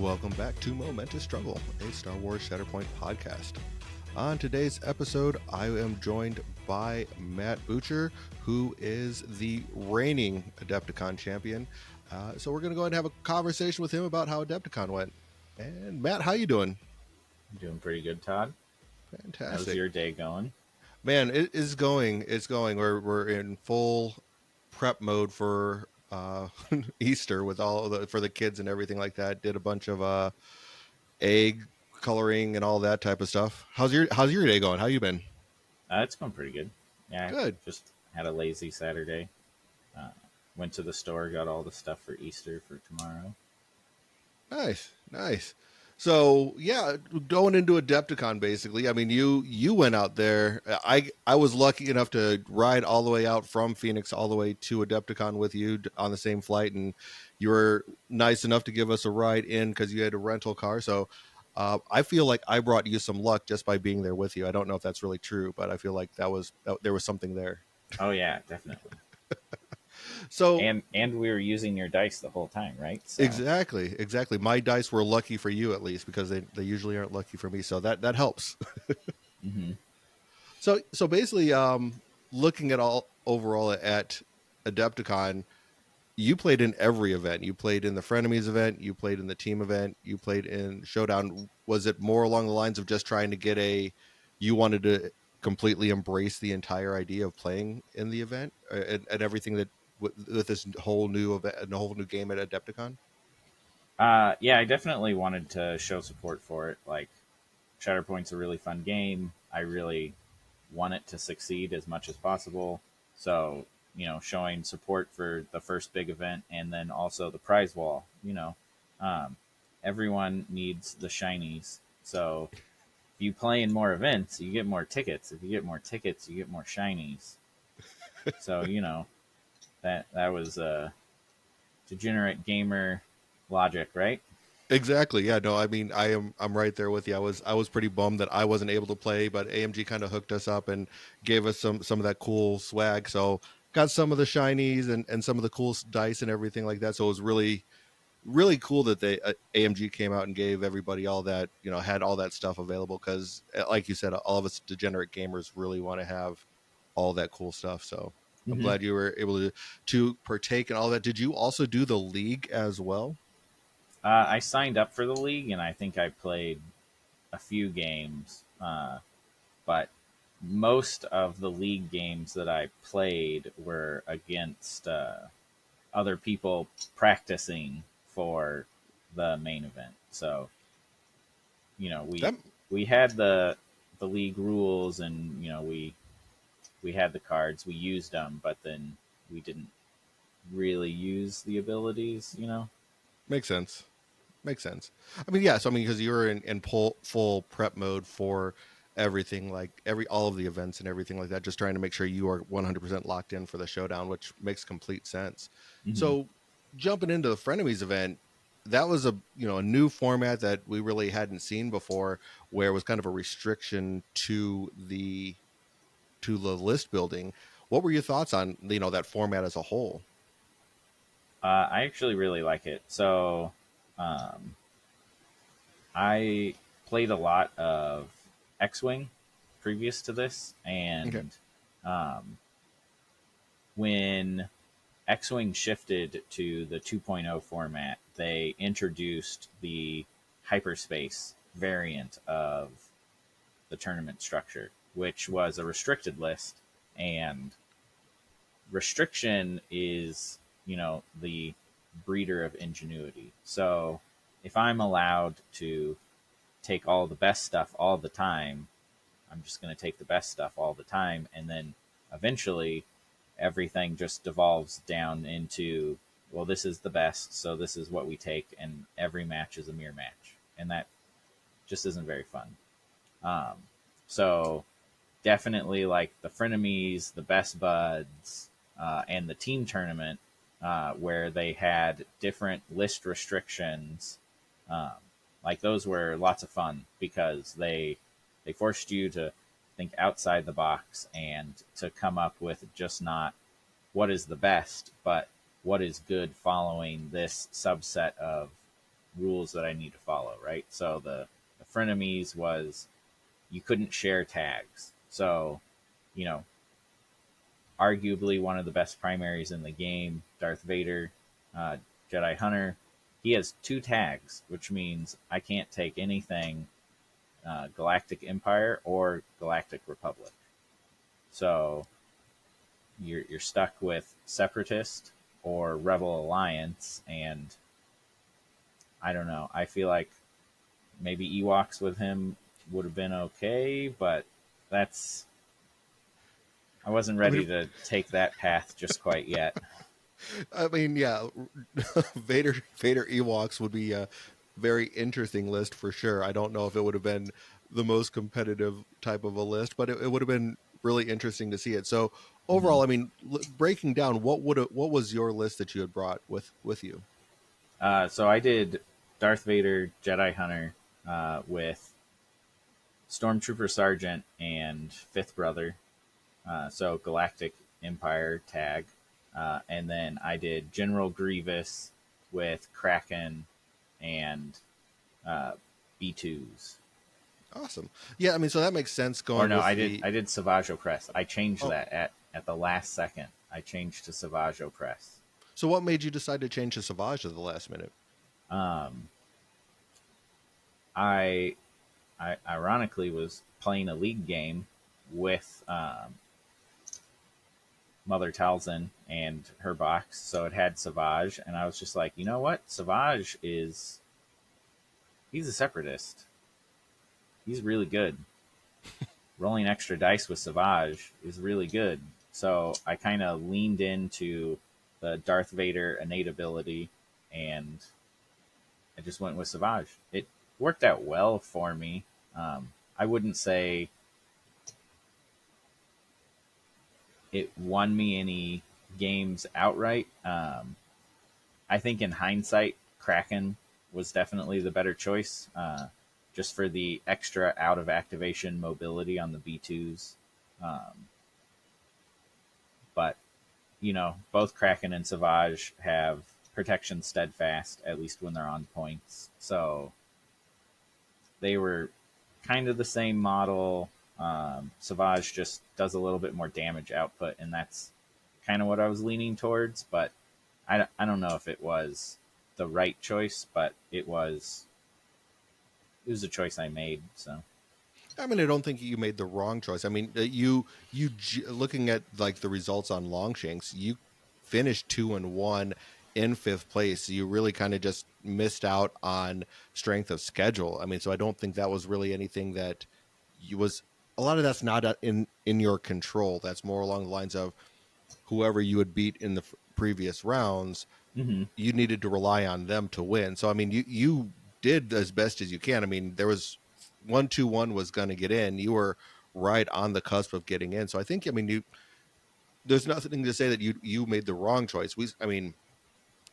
Welcome back to Momentous Struggle, a Star Wars Shatterpoint podcast. On today's episode, I am joined by Matt Bucher, who is the reigning Adepticon champion. So we're going to go ahead and have a conversation with him about how Adepticon went. And Matt, how you doing? I'm doing pretty good, Todd. Fantastic. How's your day going? Man, it is going. It's going. We're in full prep mode for Easter with for the kids and everything like that. Did a bunch of egg coloring and all that type of stuff. How's your day going? How you been? It's going pretty good. Yeah, Good. just had a lazy Saturday. Uh, Went to the store, got all the stuff for Easter for tomorrow. Nice. So yeah, going into Adepticon basically. I mean, you went out there. I was lucky enough to ride all the way out from Phoenix all the way to Adepticon with you on the same flight, and you were nice enough to give us a ride in because you had a rental car. So I feel like I brought you some luck just by being there with you. I don't know if that's really true, but I feel like there was something there. Oh yeah, definitely. So and we were using your dice the whole time, right? So. Exactly. My dice were lucky for you at least because they usually aren't lucky for me. So that helps. Mm-hmm. So basically, looking at all overall at Adepticon, you played in every event. You played in the Frenemies event. You played in the team event. You played in Showdown. Was it more along the lines of just trying to get you wanted to completely embrace the entire idea of playing in the event and everything that with this whole new event, a whole new game at Adepticon? Yeah, I definitely wanted to show support for it. Like, Shatterpoint's a really fun game. I really want it to succeed as much as possible. So, showing support for the first big event and then also the prize wall. Um, Everyone needs the shinies. So, if you play in more events, you get more tickets. If you get more tickets, you get more shinies. So, that was degenerate gamer logic, right? Exactly. Yeah, no, I mean I'm right there with you. I was pretty bummed that I wasn't able to play, but AMG kind of hooked us up and gave us some of that cool swag. So got some of the shinies and some of the cool dice and everything like that. So it was really cool that AMG came out and gave everybody all that, had all that stuff available because like you said, all of us degenerate gamers really want to have all that cool stuff. So I'm Mm-hmm. glad you were able to partake in all that. Did you also do the league as well? I signed up for the league, and I think I played a few games, but most of the league games that I played were against other people practicing for the main event. So, we That we had the league rules, and we had the cards, we used them, but then we didn't really use the abilities. makes sense. Makes sense. I mean, yeah. So I mean, because you were in full prep mode for everything, like all of the events and everything like that, just trying to make sure you are 100% locked in for the showdown, which makes complete sense. Mm-hmm. So jumping into the Frenemies event, that was a new format that we really hadn't seen before, where it was kind of a restriction to the list building. What were your thoughts on that format as a whole? I actually really like it. So, um, I played a lot of X-wing previous to this, Okay. and um, when X-wing shifted to the 2.0 format, they introduced the hyperspace variant of the tournament structure, which was a restricted list. And restriction is, the breeder of ingenuity. So if I'm allowed to take all the best stuff all the time, I'm just going to take the best stuff all the time. And then eventually everything just devolves down into, well, this is the best, so this is what we take. And every match is a mirror match. And that just isn't very fun. Um, so definitely like the frenemies, the best buds, and the team tournament, where they had different list restrictions. Um, like those were lots of fun because they forced you to think outside the box and to come up with just not what is the best, but what is good following this subset of rules that I need to follow, right? So the frenemies was you couldn't share tags. So, you know, arguably one of the best primaries in the game, Darth Vader, uh, Jedi Hunter, he has 2 tags, which means I can't take anything Galactic Empire or Galactic Republic. So you're stuck with Separatist or Rebel Alliance, and I don't know. I feel like maybe Ewoks with him would have been okay, but that's I wasn't I ready mean, to take that path just quite yet. yeah, Vader Ewoks would be a very interesting list for sure. I don't know if it would have been the most competitive type of a list, but it would have been really interesting to see it. So Mm-hmm. overall, I mean, breaking down, what was your list that you had brought with you? So I did Darth Vader, Jedi Hunter, with Stormtrooper Sergeant and Fifth Brother. So Galactic Empire tag, and then I did General Grievous with Kraken and uh, B2s. Awesome. Yeah, I mean, so that makes sense Or going no, with the. I did Savage Opress. I changed Oh, that at the last second. I changed to Savage Opress. so what made you decide to change to Savage at the last minute? Um, I I ironically was playing a league game with Mother Talzin and her box, so it had Savage, and I was just like, you know what, Savage is he's a separatist. He's really good. Rolling extra dice with Savage is really good. So I kind of leaned into the Darth Vader innate ability, and I just went with Savage. It worked out well for me. I wouldn't say it won me any games outright. I think in hindsight, Kraken was definitely the better choice, just for the extra out of activation mobility on the B2s. Um, but both Kraken and Savage have protection steadfast, at least when they're on points. So they were kind of the same model. Savage just does a little bit more damage output, and that's kind of what I was leaning towards. But I don't know if it was the right choice, but it was a choice I made. So I mean, I don't think you made the wrong choice. I mean, looking at like the results on Longshanks, you finished 2-1 in fifth place. You really kind of just missed out on strength of schedule. I mean, so I don't think that was really anything that you was. A lot of that's not in your control. That's more along the lines of whoever you had beat in the previous rounds. mm-hmm. You needed to rely on them to win. So I mean, you did as best as you can. I mean, there was 1-2-1 was going to get in. You were right on the cusp of getting in. So I think, I mean, there's nothing to say that you made the wrong choice. I mean,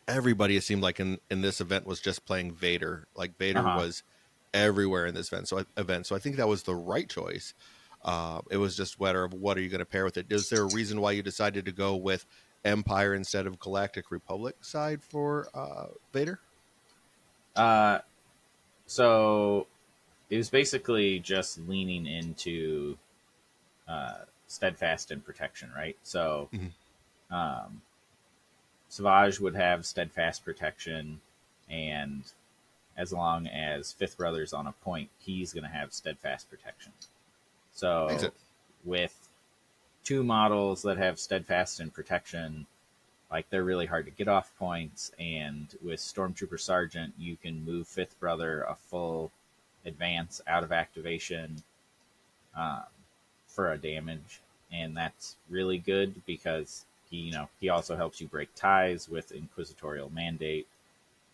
everybody, it seemed like in this event, was just playing Vader. Like Uh Vader huh. was everywhere in this event. So I think that was the right choice. It was just whether of what are you going to pair with it. Is there a reason why you decided to go with Empire instead of Galactic Republic side for Vader? Uh, so it was basically just leaning into steadfast and protection, right? So Mhm. um, Savage would have steadfast protection, and as long as Fifth Brother's on a point, he's going to have steadfast protection. Makes So it. with 2 models that have steadfast and protection, like they're really hard to get off points. And with Stormtrooper Sergeant, you can move Fifth Brother a full advance out of activation um, for a damage, and that's really good because he also helps you break ties with Inquisitorial Mandate.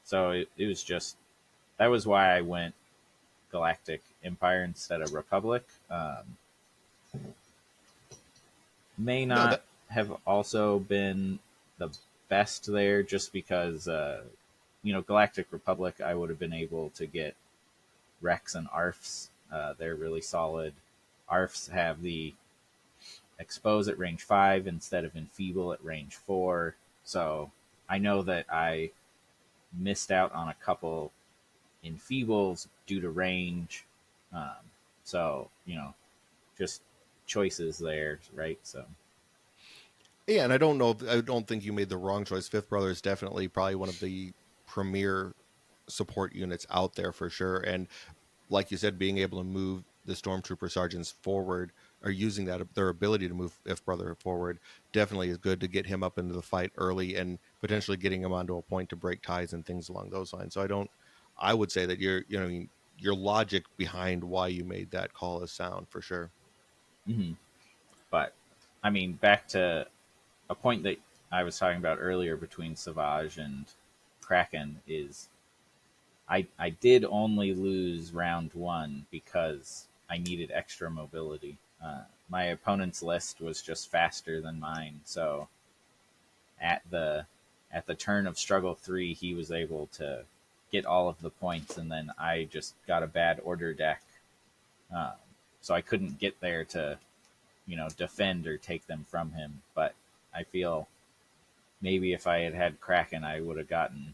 So it was just that was why I went Galactic Empire instead of Republic. May No, not that have also been the best there, just because Galactic Republic, I would have been able to get Rex and Arfs. They're really solid. Arfs have the expose at range 5 instead of enfeeble at range 4. So I know that I missed out on a couple enfeebles due to range. Um, so, just choices there, right? So, Yeah, and I don't know. I don't think you made the wrong choice. Fifth Brother is definitely probably one of the premier support units out there for sure. And like you said, being able to move the stormtrooper sergeants forward or using that their ability to move Fifth Brother forward definitely is good to get him up into the fight early and potentially getting him onto a point to break ties and things along those lines. So I would say that your logic behind why you made that call is sound for sure. mhm. But I mean, back to a point that I was talking about earlier between Savage and Kraken is I did only lose round one because I needed extra mobility. My opponent's list was just faster than mine, so at the at the turn of struggle 3, he was able to get all of the points, and then I just got a bad order deck, uh, so I couldn't get there to defend or take them from him. But I feel maybe if I had had Kraken, I would have gotten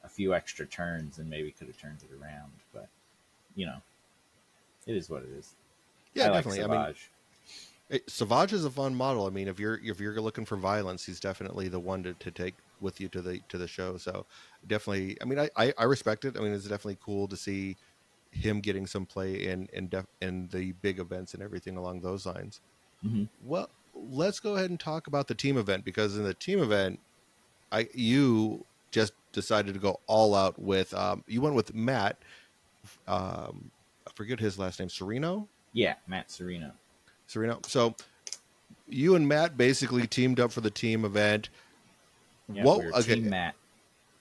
a few extra turns and maybe could have turned it around. But you know, it is what it is. Yeah, I like definitely. I mean, Savage. Savage is a fun model. I mean, if you're looking for violence, he's definitely the one to take with you to the show. So definitely, I mean, I respect it. I mean, it's definitely cool to see him getting some play in the big events and everything along those lines. Hmm. Well, let's go ahead and talk about the team event because in the team event, you just decided to go all out with you went with Matt. I forget his last name, Sereno. Yeah, Matt Sereno. Sereno. So you and Matt basically teamed up for the team event. Yeah, we What? were Okay, Team Matt.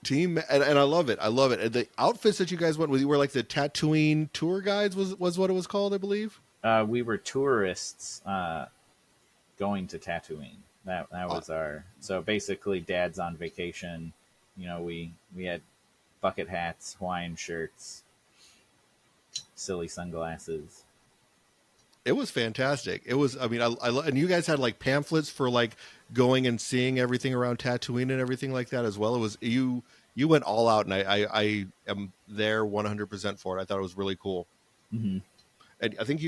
team, and I love it. I love it. And the outfits that you guys went with, you were like the Tatooine tour guides. Was what it was called, I believe. We were tourists going to Tatooine. That Uh, was our so basically Dad's on vacation. We had bucket hats, Hawaiian shirts, silly sunglasses. it was fantastic. It was. I mean, and you guys had like pamphlets for like going and seeing everything around Tatooine and everything like that as well. It was you. You went all out, and I am there 100% for it. I thought it was really cool. Hmm. And I think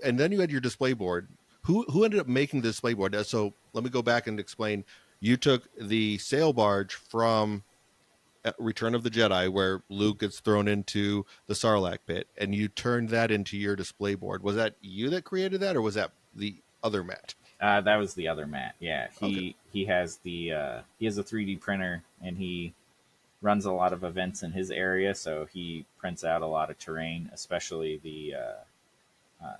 and then you had your display board. Who ended up making the display board? So let me go back and explain. You took the sail barge from Return of the Jedi, where Luke gets thrown into the Sarlacc pit, and you turned that into your display board. Was that you that created that, or was that the other Matt? That was the other Matt. Yeah, Okay, he has he has a 3D printer and he runs a lot of events in his area, so he prints out a lot of terrain, especially the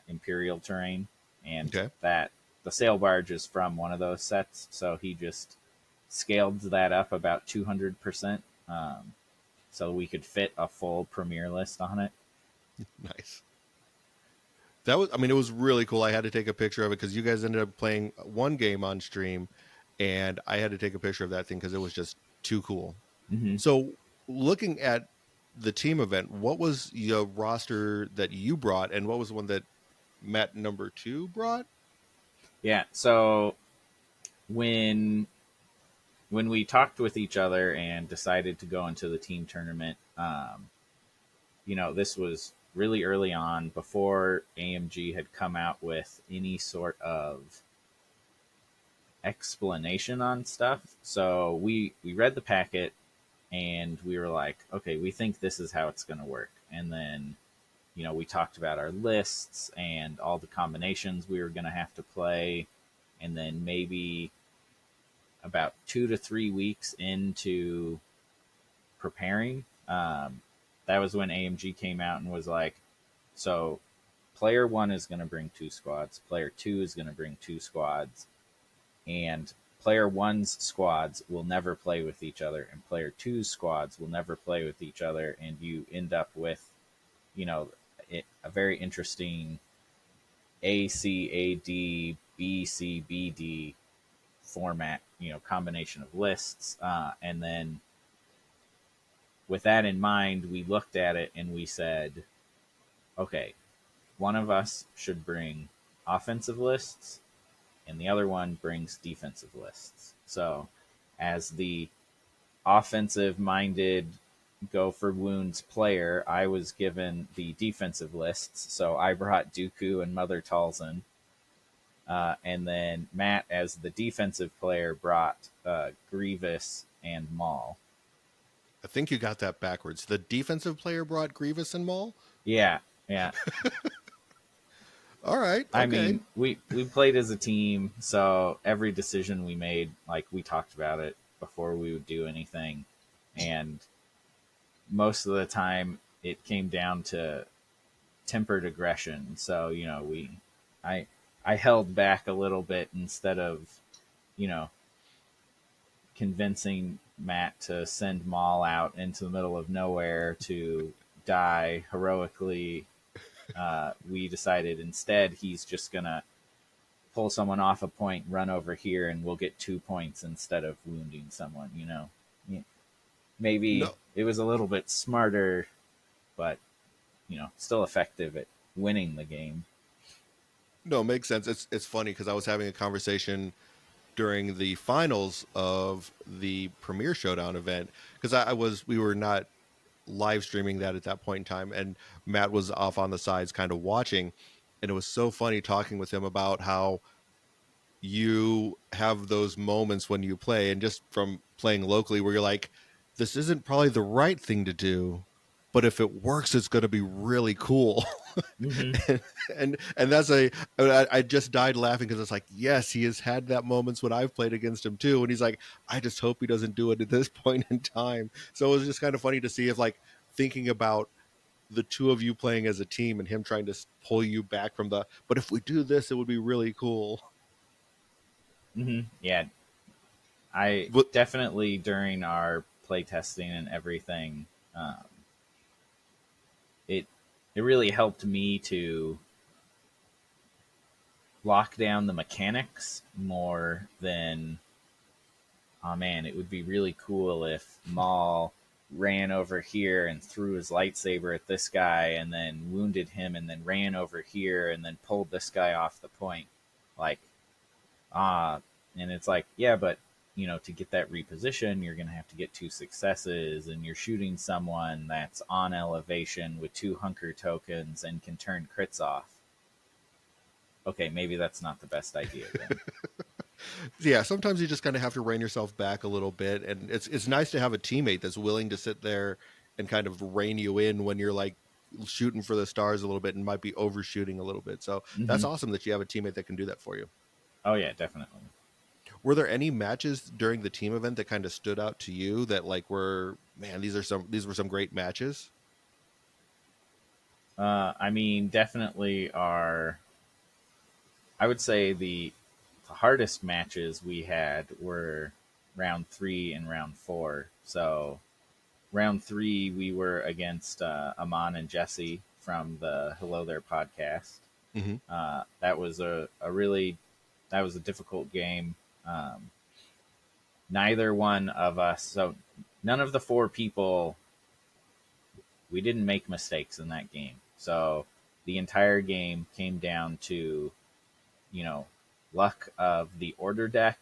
Imperial terrain, and okay, that the sail barge is from one of those sets. So he just scaled that up about 200%, so we could fit a full premiere list on it. nice. That was, I mean, it was really cool. I had to take a picture of it because you guys ended up playing one game on stream, and I had to take a picture of that thing because it was just too cool. Hmm. So, looking at the team event, what was your roster that you brought, and what was the one that Matt number two brought? Yeah. So when when we talked with each other and decided to go into the team tournament, this was really early on before AMG had come out with any sort of explanation on stuff. So we read the packet and we were like, okay, we think this is how it's going to work. And then we talked about our lists and all the combinations we were going to have to play. And then maybe about 2 to 3 weeks into preparing, that was when AMG came out and was like, so player one is going to bring 2 squads, player two is going to bring 2 squads, and player one's squads will never play with each other, and player two's squads will never play with each other, and you end up with, a very interesting ACAD format, combination of lists, and then with that in mind, we looked at it and we said, okay, one of us should bring offensive lists and the other one brings defensive lists. So, as the offensive minded go for wounds player, I was given the defensive lists. So I brought Dooku and Mother Talzin. And then Matt, as the defensive player, brought Grievous and Maul. I think you got that backwards. The defensive player brought Grievous and Maul. Yeah, yeah. All right, I okay. mean, we played as a team, so every decision we made, like we talked about it before we would do anything, and most of the time it came down to tempered aggression. So I I held back a little bit instead of you know convincing Matt to send Maul out into the middle of nowhere to die heroically. We decided instead he's just gonna pull someone off a point, run over here, and we'll get 2 points instead of wounding someone. Maybe No, it was a little bit smarter, but still effective at winning the game. no, makes sense. It's funny because I was having a conversation during the finals of the Premier Showdown event because we were not live streaming that at that point in time, and Matt was off on the sides, kind of watching, and it was so funny talking with him about how you have those moments when you play, and just from playing locally, where you're like, this isn't probably the right thing to do, but if it works, it's going to be really cool. Mm-hmm. and, and that's I just died laughing because it's like, yes, he has had that moments when I've played against him too, and he's like, I just hope he doesn't do it at this point in time. So it was just kind of funny to see if, like, thinking about the two of you playing as a team and him trying to pull you back from the, but if we do this, it would be really cool. Mm-hmm. Yeah, I But definitely during our playtesting and everything, um, it it really helped me to lock down the mechanics more than, oh man, it would be really cool if Maul ran over here and threw his lightsaber at this guy and then wounded him and then ran over here and then pulled this guy off the point. Like, ah, and it's like, yeah, but to get that reposition, you're gonna have to get 2 successes, and you're shooting someone that's on elevation with 2 hunker tokens and can turn crits off. Okay, maybe that's not the best idea then. yeah, sometimes you just kind of have to rein yourself back a little bit, and it's nice to have a teammate that's willing to sit there and kind of rein you in when you're like shooting for the stars a little bit and might be overshooting a little bit. So Mm-hmm. that's awesome that you have a teammate that can do that for you. Oh yeah, definitely. Were there any matches during the team event that kind of stood out to you that, like, were, man, these were some great matches? I mean, definitely our. I would say the hardest matches we had were round 3 and round 4. So round 3 we were against Amon and Jesse from the Hello There podcast. Hmm. That was a really that was a difficult game. Um, Neither one of us, so none of the 4 people, we didn't make mistakes in that game. So the entire game came down to you know, luck of the order deck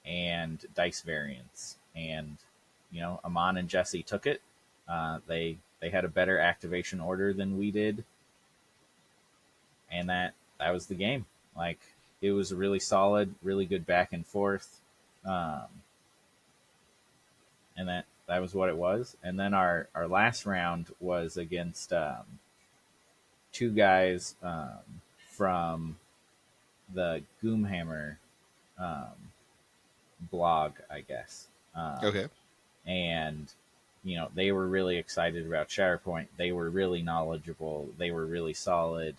and dice variance. And Amon and Jesse took it. They had a better activation order than we did, and that was the game. Like, it was a really solid, really good back and forth, um, and that was what it was. And then our last round was against 2 guys from the Goomhammer um, blog, I guess. Okay. And they were really excited about Shatterpoint. They were really knowledgeable. They were really solid.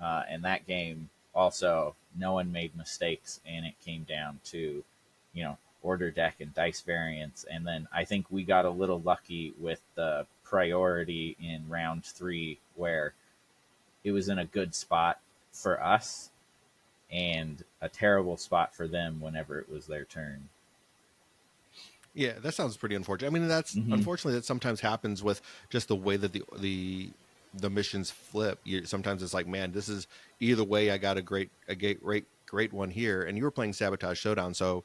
And that game also, no one made mistakes, and it came down to order deck and dice variants. And then I think we got a little lucky with the priority in round 3, where it was in a good spot for us and a terrible spot for them whenever it was their turn. Yeah, that sounds pretty unfortunate. I mean, that's Mm-hmm. unfortunately that sometimes happens with just the way that the missions flip. Sometimes it's like, man, this is either way. I got a great one here, and you were playing Sabotage Showdown, so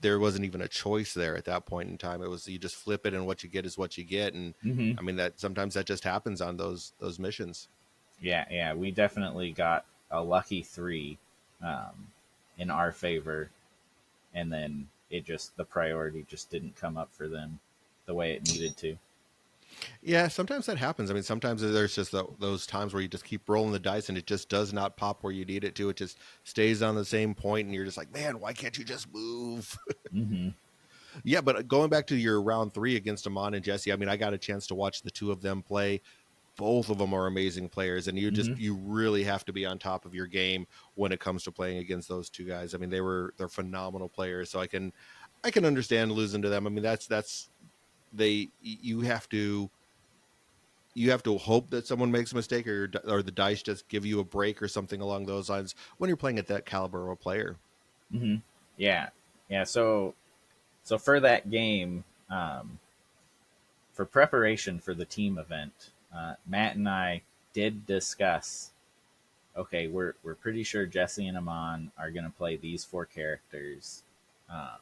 there wasn't even a choice there at that point in time. It was, you just flip it and what you get is what you get. And Hmm. I mean, that sometimes that just happens on those missions. Yeah, yeah, we definitely got a lucky three um, in our favor, and then it just the priority just didn't come up for them the way it needed to. Yeah, sometimes that happens. I mean, sometimes there's just those times where you just keep rolling the dice and it just does not pop where you need it to. It just stays on the same point, and you're just like, man, why can't you just move? Hmm. Yeah, but going back to your round three against Amon and Jesse, I mean, I got a chance to watch the two of them play. Both of them are amazing players, and Hmm. you really have to be on top of your game when it comes to playing against those two guys. I mean, they're phenomenal players, so I can understand losing to them. I mean, that's they you have to hope that someone makes a mistake, or the dice just give you a break or something along those lines when you're playing at that caliber of a player. Hmm. Yeah, yeah. So for that game, for preparation for the team event, Matt and I did discuss. Okay, we're pretty sure Jesse and Amon are going to play these four characters. Um,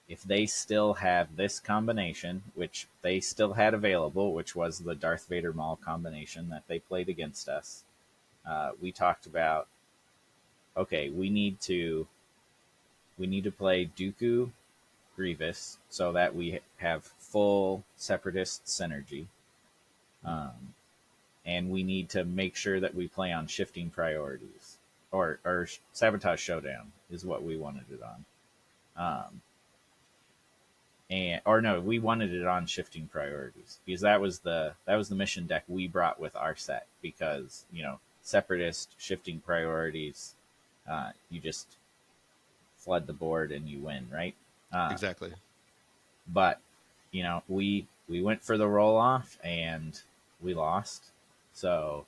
if they still have this combination, which they still had available, which was the Darth Vader Maul combination that they played against us, we talked about. Okay, we need to play Dooku Grievous so that we have full Separatist synergy. Um, and we need to make sure that we play on shifting priorities, or Sabotage Showdown is what we wanted it on. Um, and or no, we wanted it on shifting priorities because that was the mission deck we brought with our set, because Separatist shifting priorities, you just flood the board and you win, right? Uh, Exactly. but we went for the roll off and we lost, so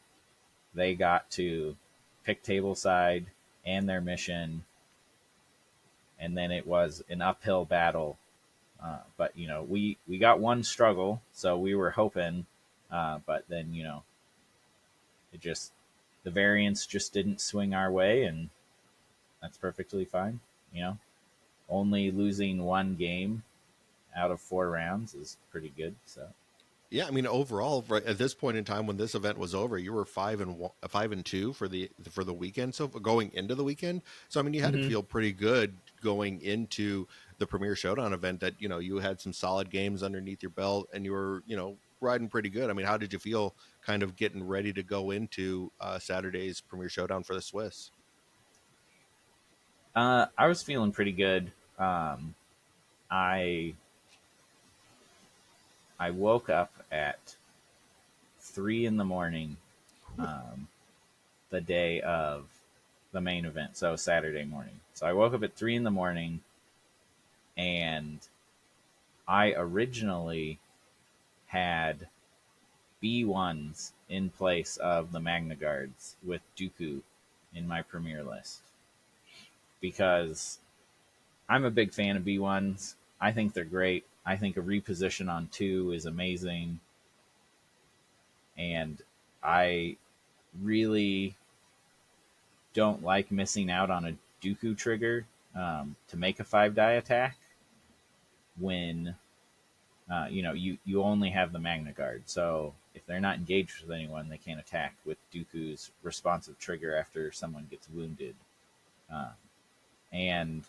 they got to pick table side and their mission, and then it was an uphill battle. But we got one struggle, so we were hoping, but then it just the variance just didn't swing our way, and that's perfectly fine. You know, only losing one game out of 4 rounds is pretty good. So. Yeah, I mean, overall, right at this point in time, when this event was over, you were 5-2 for the weekend. So going into the weekend, so I mean, you had to Hmm. feel pretty good going into the Premier Showdown event that you had some solid games underneath your belt, and you were riding pretty good. I mean, how did you feel kind of getting ready to go into Saturday's Premier Showdown for the Swiss? I was feeling pretty good. I I woke up at 3 in the morning, um, the day of the main event, so Saturday morning. So I woke up at 3 in the morning, and I originally had B1s in place of the Magna Guards with Dooku in my premier list, because I'm a big fan of B1s. I think they're great. I think a reposition on two is amazing, and I really don't like missing out on a Dooku trigger to make a 5 die attack when you only have the Magna Guard. So if they're not engaged with anyone, they can't attack with Dooku's responsive trigger after someone gets wounded. Uh, and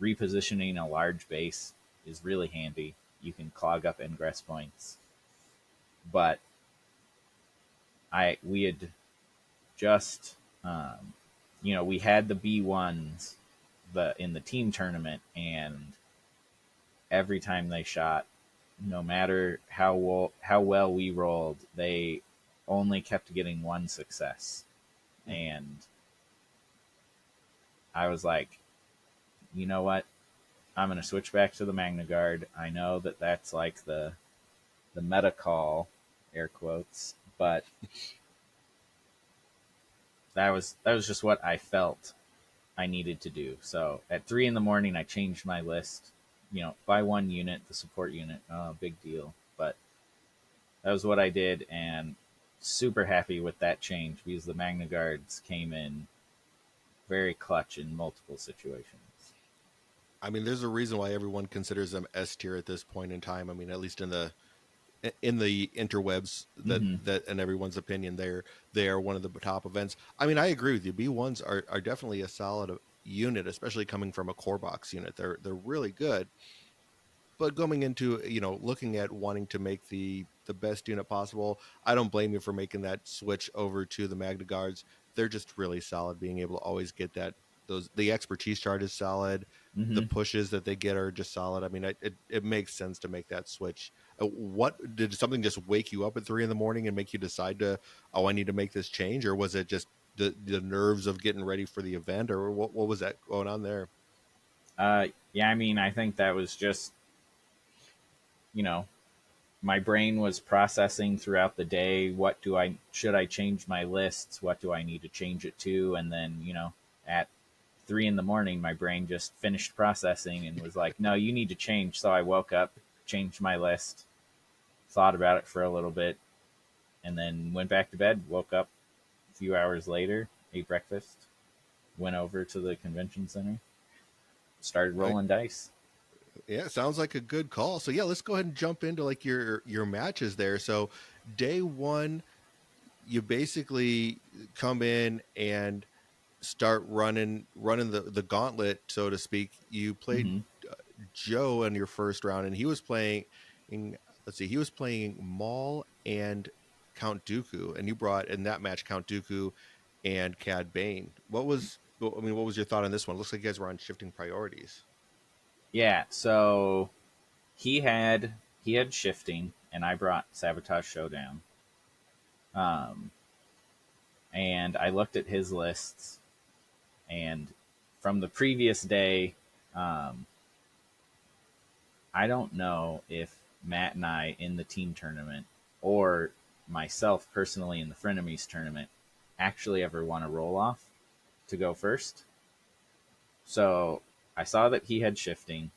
repositioning a large base is really handy. You can clog up ingress points. But I we had just we had the B1s in the team tournament, and every time they shot, no matter how well we rolled, they only kept getting one success. And I was like, you know what? I'm going to switch back to the Magna Guard. I know that that's like the meta call, air quotes, but that was just what I felt I needed to do. So at 3 in the morning, I changed my list. By one unit, the support unit, big deal. But that was what I did, and super happy with that change because the Magna Guards came in very clutch in multiple situations. I mean, there's a reason why everyone considers them S tier at this point in time. I mean, at least in the interwebs, Mm-hmm. that in everyone's opinion, they are one of the top events. I mean, I agree with you. B1s are definitely a solid unit, especially coming from a core box unit. They're really good. But going into, looking at wanting to make the best unit possible, I don't blame you for making that switch over to the Magna Guards. They're just really solid. Being able to always get that, those, the expertise chart is solid. The Mm-hmm. pushes that they get are just solid. I mean, it makes sense to make that switch. What did something just wake you up at 3 in the morning and make you decide to, oh, I need to make this change, or was it just the nerves of getting ready for the event, or what was that going on there? Yeah, I mean, I think that was just, you know, my brain was processing throughout the day. What do I should I change my lists? What do I need to change it to? And then, at 3 in the morning, my brain just finished processing and was like, "No, you need to change." So I woke up, changed my list, thought about it for a little bit, and then went back to bed. Woke up a few hours later, ate breakfast, went over to the convention center, started I, rolling dice. Yeah, sounds like a good call. So yeah, let's go ahead and jump into like your matches there. So day one, you basically come in and start running the gauntlet, so to speak. You played Mm-hmm. Joe in your first round, and he was playing. Let's see, he was playing Maul and Count Dooku, and you brought in that match Count Dooku and Cad Bane. What was your thought on this one? Looks like you guys were on shifting priorities. Yeah, so he had he had shifting, and I brought Sabotage Showdown. Um, and I looked at his lists, and from the previous day, um, I don't know if Matt and I in the team tournament, or myself personally in the frenemies tournament, actually ever want to roll off to go first. So I saw that he had shifting,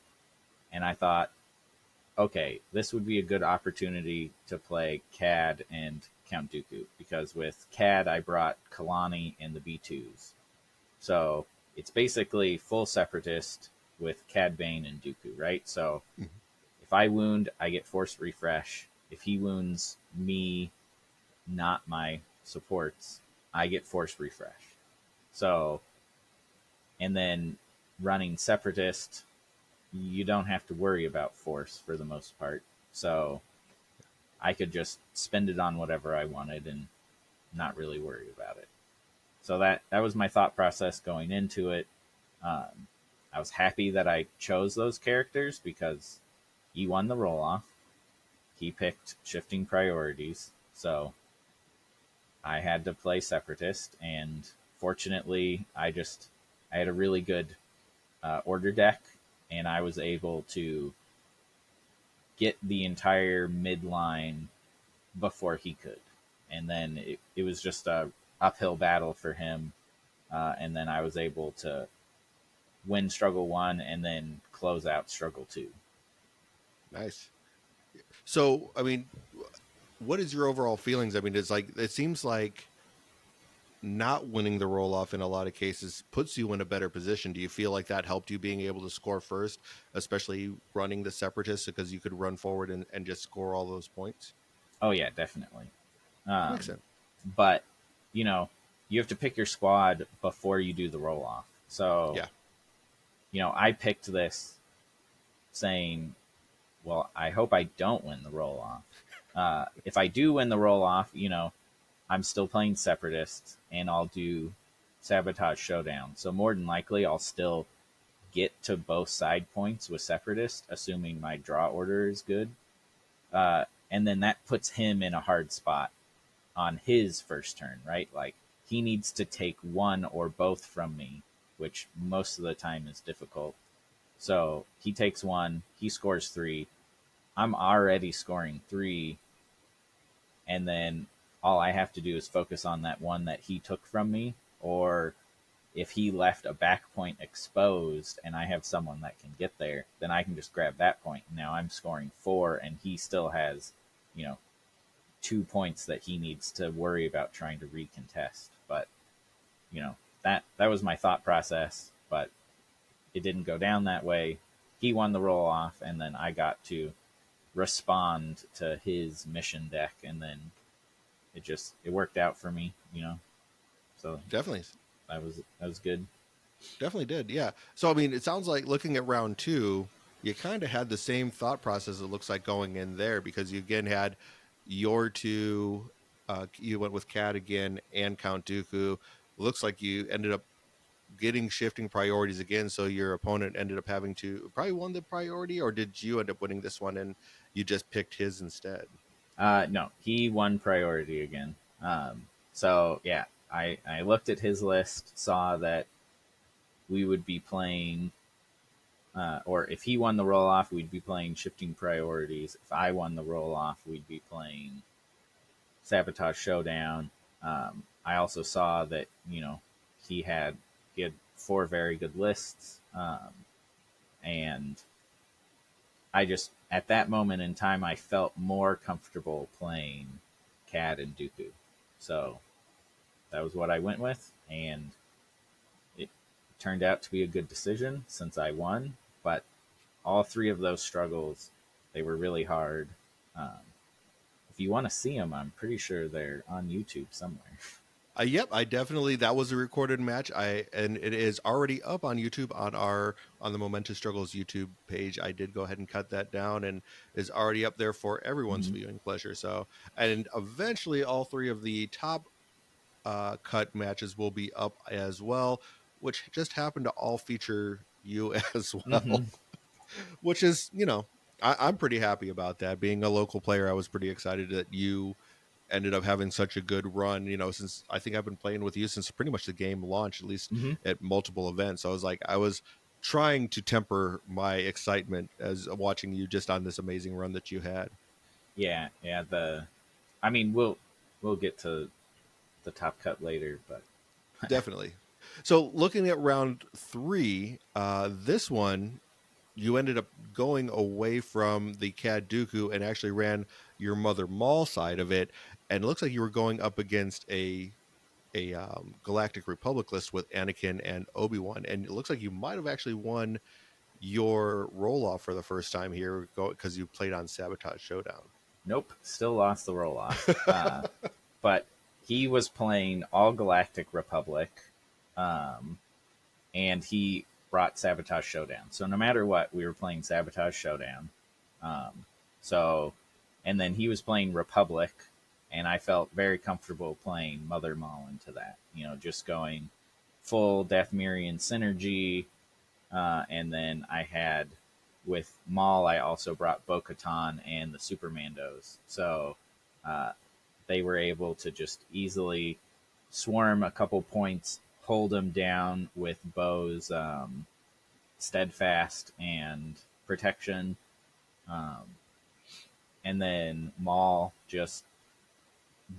and I thought, okay, this would be a good opportunity to play Cad and Count Dooku, because with Cad I brought Kalani and the B2s. So it's basically full separatist with Cad Bane and Dooku, right? So Mhm. if I wound, I get force refresh. If he wounds me, not my supports, I get force refresh. So, and then running separatist, you don't have to worry about force for the most part. So I could just spend it on whatever I wanted and not really worry about it. So that was my thought process going into it. Um, I was happy that I chose those characters because he won the roll off. He picked shifting priorities, so I had to play separatist. And fortunately, I had a really good order deck, and I was able to get the entire midline before he could. And then it was just a uphill battle for him. And then I was able to win struggle one and then close out struggle two. Nice. So, I mean, what is your overall feelings? I mean, it's like it seems like not winning the roll off in a lot of cases puts you in a better position. Do you feel like that helped you being able to score first, especially running the separatists, because you could run forward and just score all those points? Oh yeah, definitely. That makes Um, sense. but you know, you have to pick your squad before you do the roll off. So Yeah. I picked this saying, well, I hope I don't win the roll off. If I do win the roll off, I'm still playing separatists and I'll do sabotage showdown. So more than likely, I'll still get to both side points with separatist, assuming my draw order is good. And then that puts him in a hard spot on his first turn, right? Like he needs to take one or both from me, which most of the time is difficult. So he takes one, he scores three. I'm already scoring three, and then all I have to do is focus on that one that he took from me. Or if he left a back point exposed and I have someone that can get there, then I can just grab that point. Now I'm scoring four, and he still has, you know, 2 points that he needs to worry about trying to recontest. But that was my thought process. But it didn't go down that way. He won the roll off, and then I got to respond to his mission deck, and then it worked out for me, you know. So Definitely. that was good. Definitely did. Yeah. So I mean, it sounds like looking at round two, you kind of had the same thought process. It looks like going in there because you again had your two. You went with Cat again and Count Dooku. Looks like you ended up getting shifting priorities again. So your opponent ended up having to probably won the priority, or did you end up winning this one and you just picked his instead? No, he won priority again. So yeah, I looked at his list, saw that we would be playing, or if he won the roll off, we'd be playing shifting priorities. If I won the roll off, we'd be playing Sabotage Showdown. I also saw that he had four very good lists, and I just at that moment in time I felt more comfortable playing Cad and Dooku, so that was what I went with, and it turned out to be a good decision since I won. But all three of those struggles, they were really hard. Um, if you want to see them, I'm pretty sure they're on YouTube somewhere. Yep, I definitely that was a recorded match. And it is already up on YouTube on the Momentous Struggles YouTube page. I did go ahead and cut that down and is already up there for everyone's Mm-hmm. viewing pleasure. So, and eventually all three of the top cut matches will be up as well, which just happened to all feature you as Mm-hmm. well, which is I'm pretty happy about that. Being a local player, I was pretty excited that you ended up having such a good run, since I think I've been playing with you since pretty much the game launched, at least Mm-hmm. at multiple events. So I was trying to temper my excitement as watching you just on this amazing run that you had. Yeah, yeah. I mean, we'll get to the top cut later, but Definitely. So looking at round three, this one you ended up going away from the Cad Dooku and actually ran your Mother Maul side of it, and it looks like you were going up against a Galactic Republic list with Anakin and Obi-Wan, and it looks like you might have actually won your roll off for the first time here because you played on Sabotage Showdown. nope, still lost the roll off. But he was playing all Galactic Republic, um, and he brought Sabotage Showdown. So no matter what, we were playing Sabotage Showdown. Um, so, and then he was playing Republic, and I felt very comfortable playing Mother Maul into that. Just going full Dathomirian synergy, and then I had with Maul, I also brought Bo-Katan and the Supermandos. So uh, they were able to just easily swarm a couple points, hold them down with Bo's steadfast and protection. Um, and then Maul just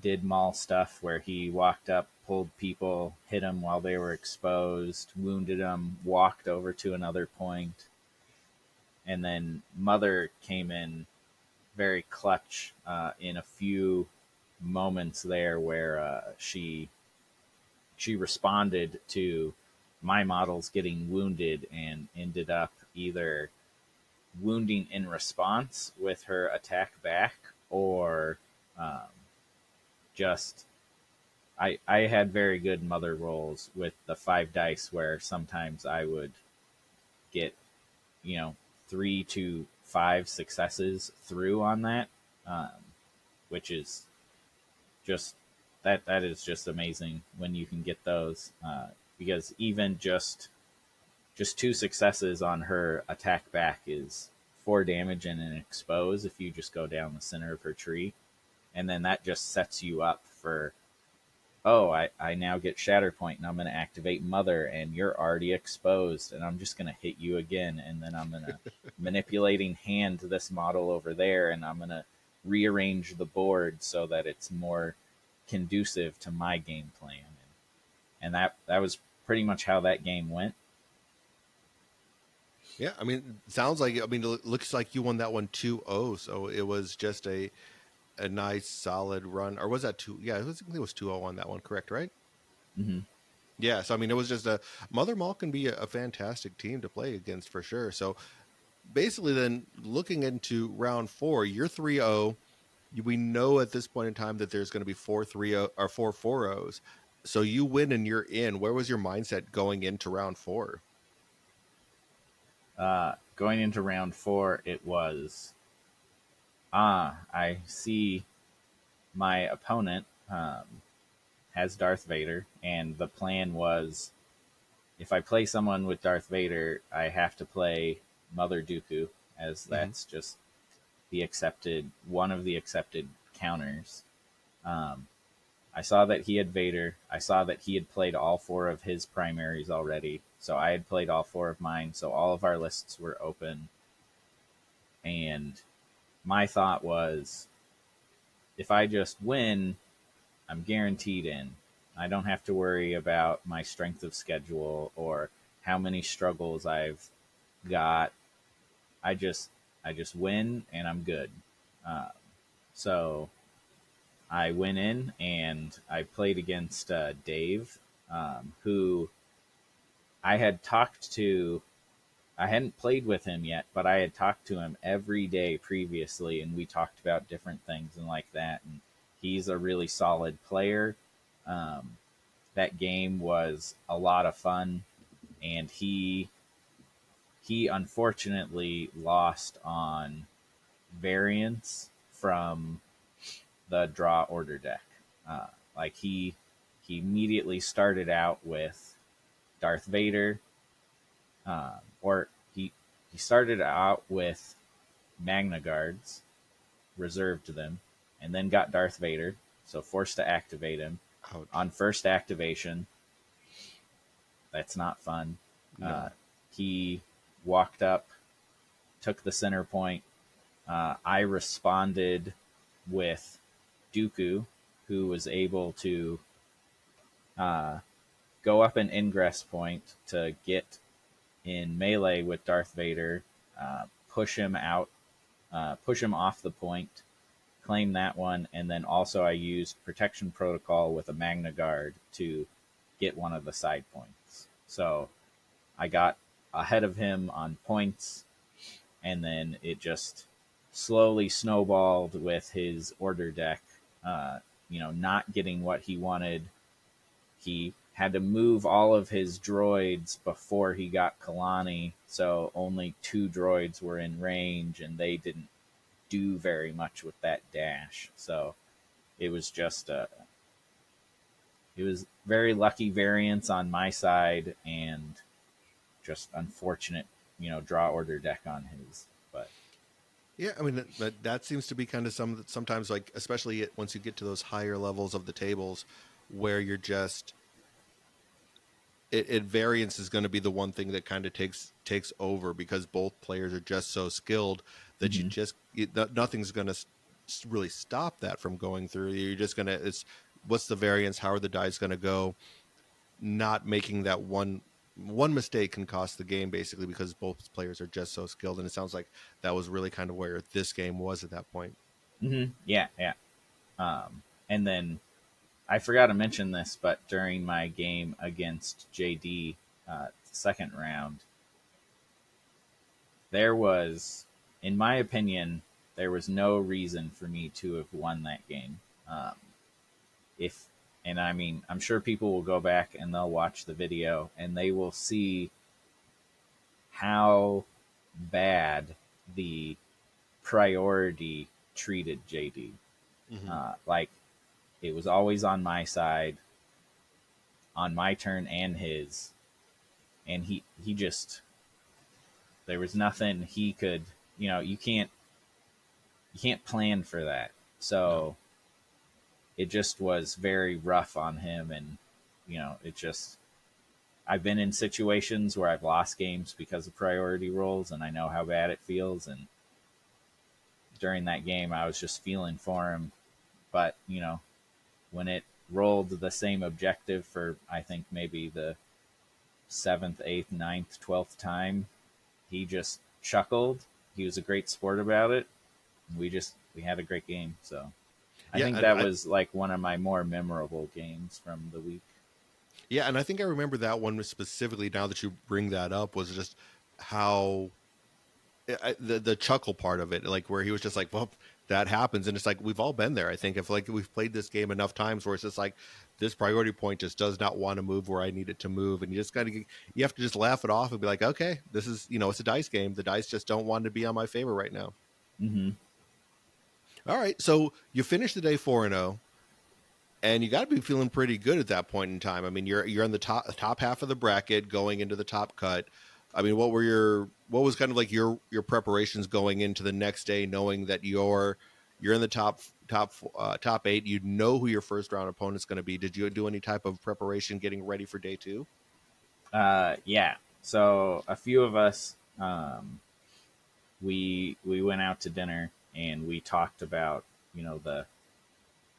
did Maul stuff where he walked up, pulled people, hit them while they were exposed, wounded them, walked over to another point, and then Mother came in very clutch in a few moments there where she responded to my models getting wounded and ended up either wounding in response with her attack back or um, just I had very good mother rolls with the 5 dice where sometimes I would get you know 3 to 5 successes through on that, um, which is just that is just amazing when you can get those, because even just 2 successes on her attack back is 4 damage and an expose if you just go down the center of her tree, and then that just sets you up for, oh, I now get Shatterpoint and I'm going to activate Mother and you're already exposed and I'm just going to hit you again, and then I'm going to manipulating hand this model over there and I'm going to rearrange the board so that it's more conducive to my game plan. And that was pretty much how that game went. Yeah, I mean, sounds like it looks like you won that one 2-0, so it was just a nice solid run. Or was that 2? Yeah, I think it was 2-0 on that one, correct, right? Mm-hmm. Yeah, so I mean, it was just a Mother Maul can be a fantastic team to play against for sure. So basically, then looking into round four, you're 3-0. We know at this point in time that there's going to be 4-3 or 4-4-0s. So you win and you're in. Where was your mindset going into round four? Going into round four, it was I see my opponent has Darth Vader, and the plan was if I play someone with Darth Vader, I have to play Mother Dooku, as Hmm. that's just the accepted one of the accepted counters. Um, I saw that he had Vader. I saw that he had played all four of his primaries already, so I had played all four of mine. So all of our lists were open, and my thought was, if I just win, I'm guaranteed in. I don't have to worry about my strength of schedule or how many struggles I've got. I just I just win and I'm good. Uh, so I went in and I played against Dave, who I had talked to. I hadn't played with him yet, but I had talked to him every day previously, and we talked about different things and like that. And he's a really solid player. Um, that game was a lot of fun, and he unfortunately lost on variance from the draw order deck. Uh, like he immediately started out with Darth Vader, or he started out with Magna Guards, reserved them, and then got Darth Vader, so forced to activate him. Ouch. On first activation, that's not fun. Uh, No. he walked up, took the center point. I responded with Dooku, who was able to uh, go up an ingress point to get in melee with Darth Vader, push him out, push him off the point, claim that one, and then also I used protection protocol with a Magna Guard to get one of the side points. So I got ahead of him on points, and then it just slowly snowballed with his order deck. Uh, not getting what he wanted. He had to move all of his droids before he got Kalani, so only two droids were in range, and they didn't do very much with that dash. So it was just it was very lucky variance on my side, and just unfortunate, draw order deck on his. But Yeah, I mean that seems to be kind of sometimes like especially once you get to those higher levels of the tables where you're just variance is going to be the one thing that kind of takes over because both players are just so skilled that mm-hmm. nothing's going to really stop that from going through. You're just going to it's what's the variance? How are the dice going to go? Not making that one mistake can cost the game basically because both players are just so skilled. And it sounds like that was really kind of where this game was at that point. Mm-hmm. Yeah, yeah. And then I forgot to mention this, but during my game against JD, second round, there was, in my opinion, there was no reason for me to have won that game. Um, if and I mean, I'm sure people will go back and they'll watch the video and they will see how bad the priority treated JD. Hmm. Like it was always on my side, on my turn and his, and he just there was nothing he could. You can't plan for that. No. So it just was very rough on him, and it just I've been in situations where I've lost games because of priority rolls, and I know how bad it feels. And during that game, I was just feeling for him. But when it rolled the same objective for I think maybe the seventh, eighth, ninth, 12th time, he just chuckled. He was a great sport about it. We had a great game. So I Yeah, think that was like one of my more memorable games from the week. Yeah, and I think I remember that one specifically. Now that you bring that up, was just how the chuckle part of it, like where he was just like, "Well, that happens," and it's like we've all been there. I think if like we've played this game enough times where it's just like this priority point just does not want to move where I need it to move, and you just gotta you have to just laugh it off and be like, "Okay, this is it's a dice game. The dice just don't want to be on my favor right now." Mm-hmm. All right, so you finish the day 4-0. And you got to be feeling pretty good at that point in time. I mean, you're on the top half of the bracket going into the top cut. I mean, what was kind of like your preparations going into the next day, knowing that you're in the top 8. You know who your first round opponent's going to be. Did you do any type of preparation getting ready for day 2? Yeah. So a few of us, we went out to dinner and we talked about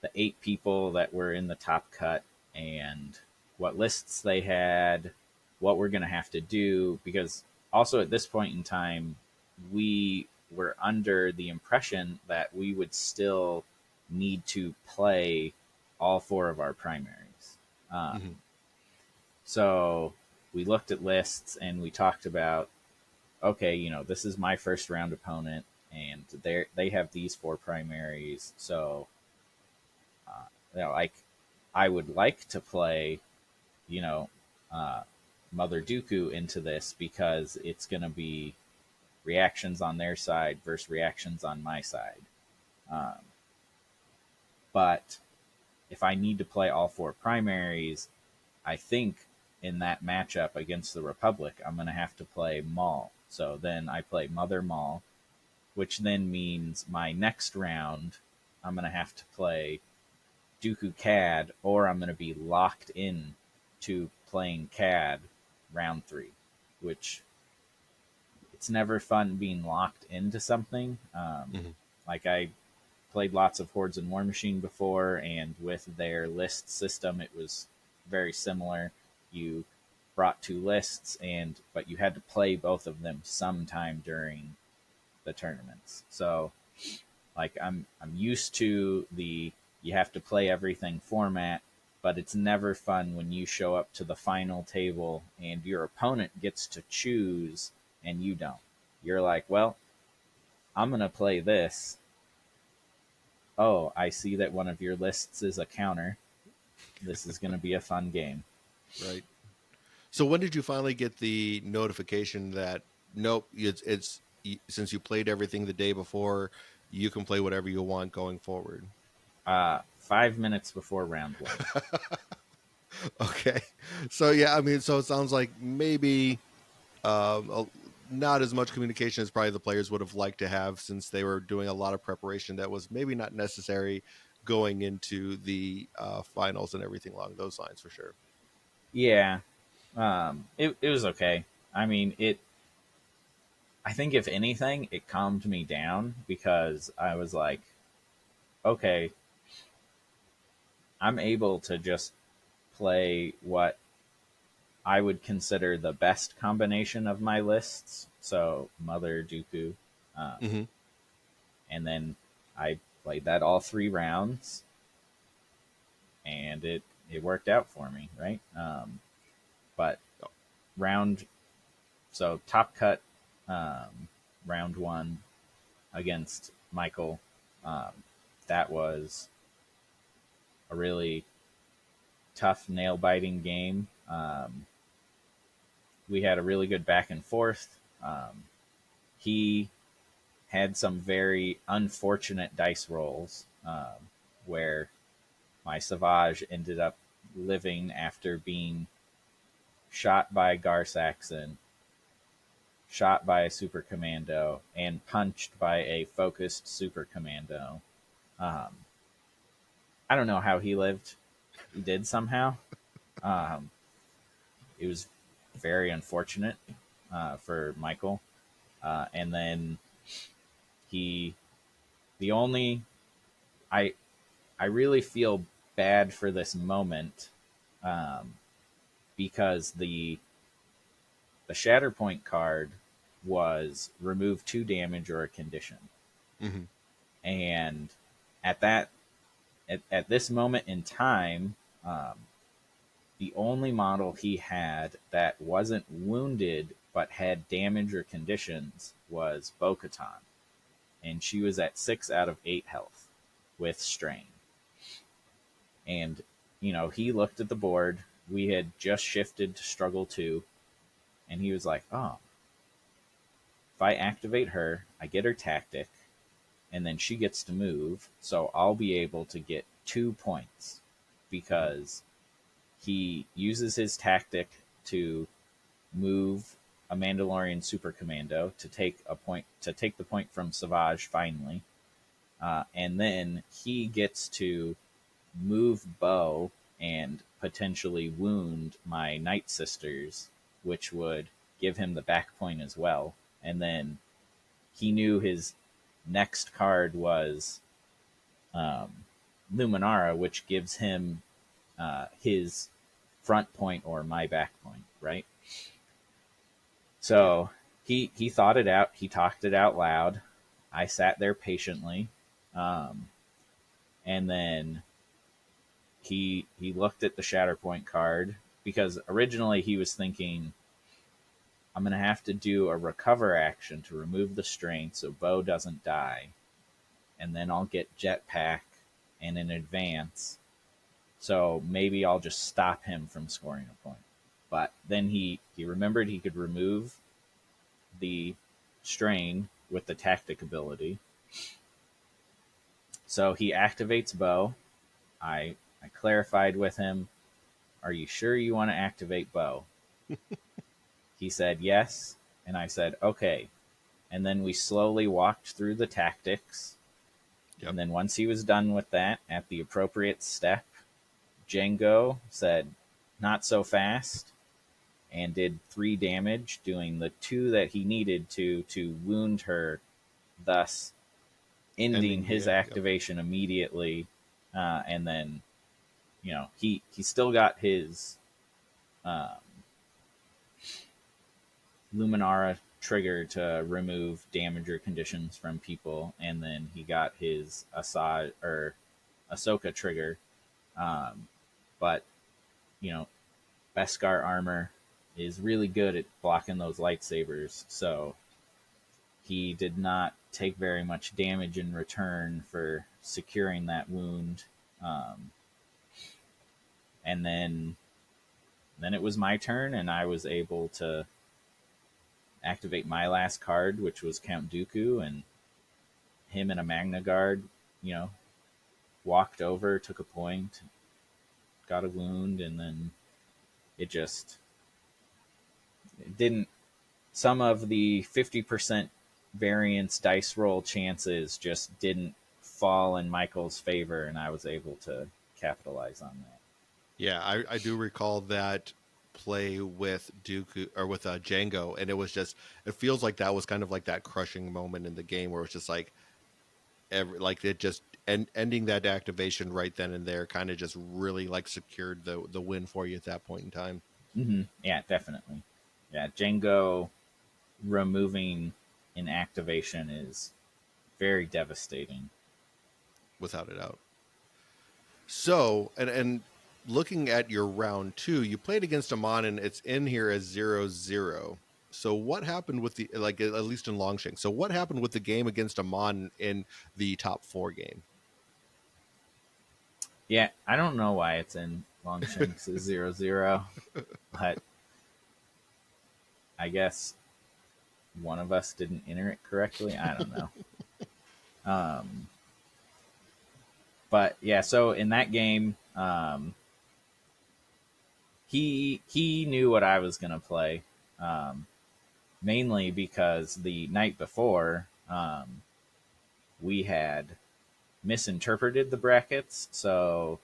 the 8 people that were in the top cut and what lists they had, what we're going to have to do. Because also at this point in time, we were under the impression that we would still need to play all 4 of our primaries. Mm-hmm. So we looked at lists and we talked about, okay, this is my first round opponent, and they have these 4 primaries. So, like, I would like to play, you know, uh, Mother Dooku into this because it's going to be reactions on their side versus reactions on my side. Um, but if I need to play all 4 primaries, I think in that matchup against the Republic, I'm going to have to play Maul. So then I play Mother Maul, which then means my next round, I'm going to have to play Dooku Cad, or I'm going to be locked in to playing Cad round 3, which it's never fun being locked into something. Mm-hmm. Like I played lots of Hordes and War Machine before, and with their list system, it was very similar. You brought 2 lists, but you had to play both of them sometime during the tournaments. So, like I'm used to the you have to play everything format, but it's never fun when you show up to the final table and your opponent gets to choose and you don't. You're like, well, I'm gonna play this. Oh, I see that one of your lists is a counter. This is going to be a fun game. Right. So when did you finally get the notification that nope, since you played everything the day before, you can play whatever you want going forward? 5 minutes before round 1. Okay. So yeah, I mean, so it sounds like maybe not as much communication as probably the players would have liked to have, since they were doing a lot of preparation that was maybe not necessary going into the finals and everything along those lines for sure. Yeah, it was okay. I mean, I think if anything, it calmed me down because I was like, okay, I'm able to just play what I would consider the best combination of my lists. So Mother Dooku, um, Mm-hmm. and then I played that all 3 rounds, and it worked out for me, right? But round so top cut, round 1 against Michael, um, that was a really tough nail biting game. We had a really good back and forth. He had some very unfortunate dice rolls, where my Savage ended up living after being shot by Gar Saxon, shot by a super commando, and punched by a focused super commando. Um, I don't know how he lived. He did somehow. Um, it was very unfortunate for Michael. And then he, the only, I, I really feel bad for this moment, um, because the Shatterpoint card was remove 2 damage or a condition, Mm-hmm. and at that at this moment in time, um, the only model he had that wasn't wounded but had damage or conditions was Bo-Katan, and she was at 6 out of 8 health with strain. And he looked at the board. We had just shifted to struggle 2, and he was like, "Oh, if I activate her, I get her tactic, and then she gets to move, so I'll be able to get 2 points because he uses his tactic to move a Mandalorian super commando to take the point from Savage finally, and then he gets to move Bo and potentially wound my Night Sisters, which would give him the back point as well. And then he knew his next card was um, Luminara, which gives him his front point or my back point, right? So he thought it out. He talked it out loud. I sat there patiently, um, and then he looked at the Shatterpoint card because originally he was thinking, I'm going to have to do a recover action to remove the strain so Bo doesn't die, and then I'll get Jetpack and an advance, so maybe I'll just stop him from scoring a point. But then he remembered he could remove the strain with the tactic ability. So he activates Bo. I clarified with him, "Are you sure you want to activate Bo?" He said yes, and I said okay. And then we slowly walked through the tactics. Yep. And then once he was done with that, at the appropriate step, Django said, "Not so fast," and did 3 damage, doing the 2 that he needed to wound her, thus ending his activation immediately. And then, he still got his um, Luminara trigger to remove damage or conditions from people, and then he got his Ahsoka trigger. But Beskar armor is really good at blocking those lightsabers, so he did not take very much damage in return for securing that wound. And then it was my turn, and I was able to activate my last card, which was Count Dooku, and him and a Magna Guard, walked over, took a point, got a wound, and then it didn't. Some of the 50% variance dice roll chances just didn't fall in Michael's favor, and I was able to capitalize on that. Yeah, I do recall that play with Dooku or with Django, and it feels like that was kind of like that crushing moment in the game where it's just like it just ending that activation right then and there kind of just really like secured the win for you at that point in time. Mm-hmm. Yeah, definitely. Yeah, Django removing an activation is very devastating. Without a doubt. So, and looking at your round 2, you played against Amon, and it's in here as 0-0. So what happened with the, like, at least in Longshanks? So what happened with the game against Amon in the top 4 game? Yeah, I don't know why it's in Longshanks as 0-0, but I guess one of us didn't enter it correctly. I don't know. But yeah, so in that game, he knew what I was gonna play, mainly because the night before we had misinterpreted the brackets. So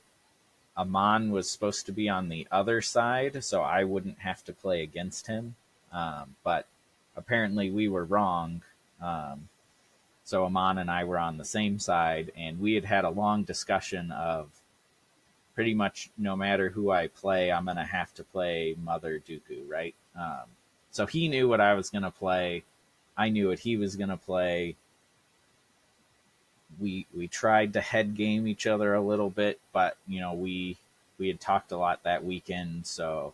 Amon was supposed to be on the other side, so I wouldn't have to play against him. But apparently we were wrong. So Amon and I were on the same side, and we had a long discussion of pretty much no matter who I play, I'm going to have to play Mother Dooku, right? So he knew what I was going to play. I knew what he was going to play. We tried to head game each other a little bit, but we we had talked a lot that weekend, so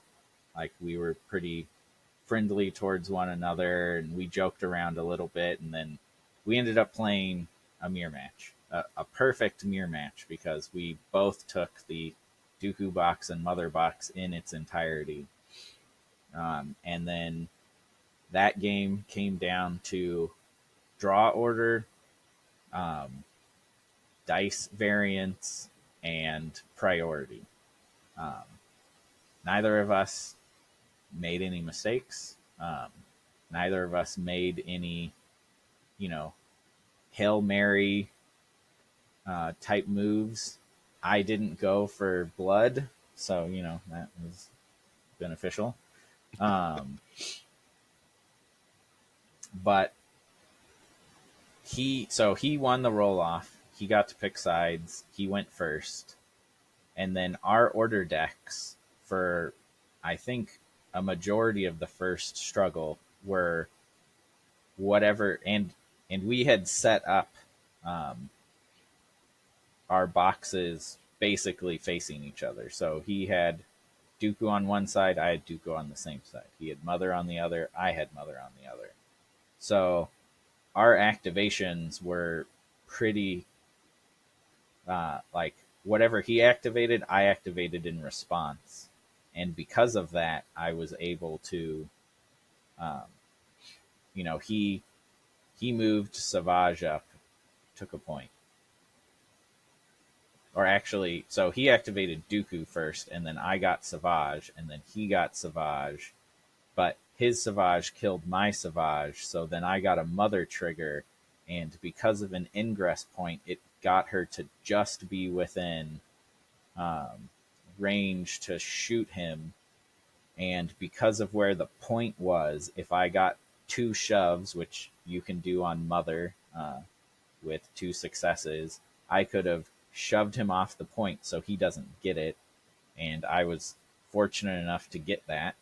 like we were pretty friendly towards one another, and we joked around a little bit, and then we ended up playing a mirror match, a perfect mirror match, because we both took the Dooku box and Mother box in its entirety. And then that game came down to draw order, um, dice variance, and priority. Um, Neither of us made any mistakes. Neither of us made any, you know, Hail Mary type moves. I didn't go for blood, so, you know, that was beneficial. Um, but he won the roll off. He got to pick sides. He went first. And then our order decks for, I think, a majority of the first struggle were whatever, and we had set up um, our boxes basically facing each other. So he had Dooku on one side, I had Dooku on the same side. He had Mother on the other, I had Mother on the other. So our activations were pretty like whatever he activated, I activated in response. And because of that, I was able to, um, you know, he moved Savage up, took a point. Or actually, so he activated Dooku first, and then I got Savage, and then he got Savage, but his Savage killed my Savage, so then I got a Mother trigger, and because of an ingress point, it got her to just be within um, range to shoot him, and because of where the point was, if I got 2 shoves, which you can do on Mother with 2 successes, I could have shoved him off the point so he doesn't get it, and I was fortunate enough to get that.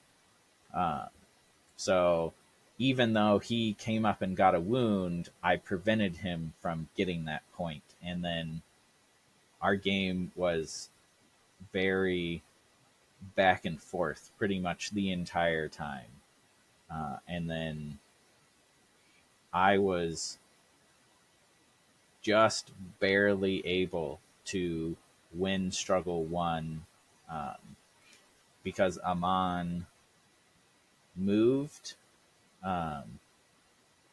So even though he came up and got a wound, I prevented him from getting that point. And then our game was very back and forth pretty much the entire time. And then I was just barely able to win struggle 1 because Amon moved. Um,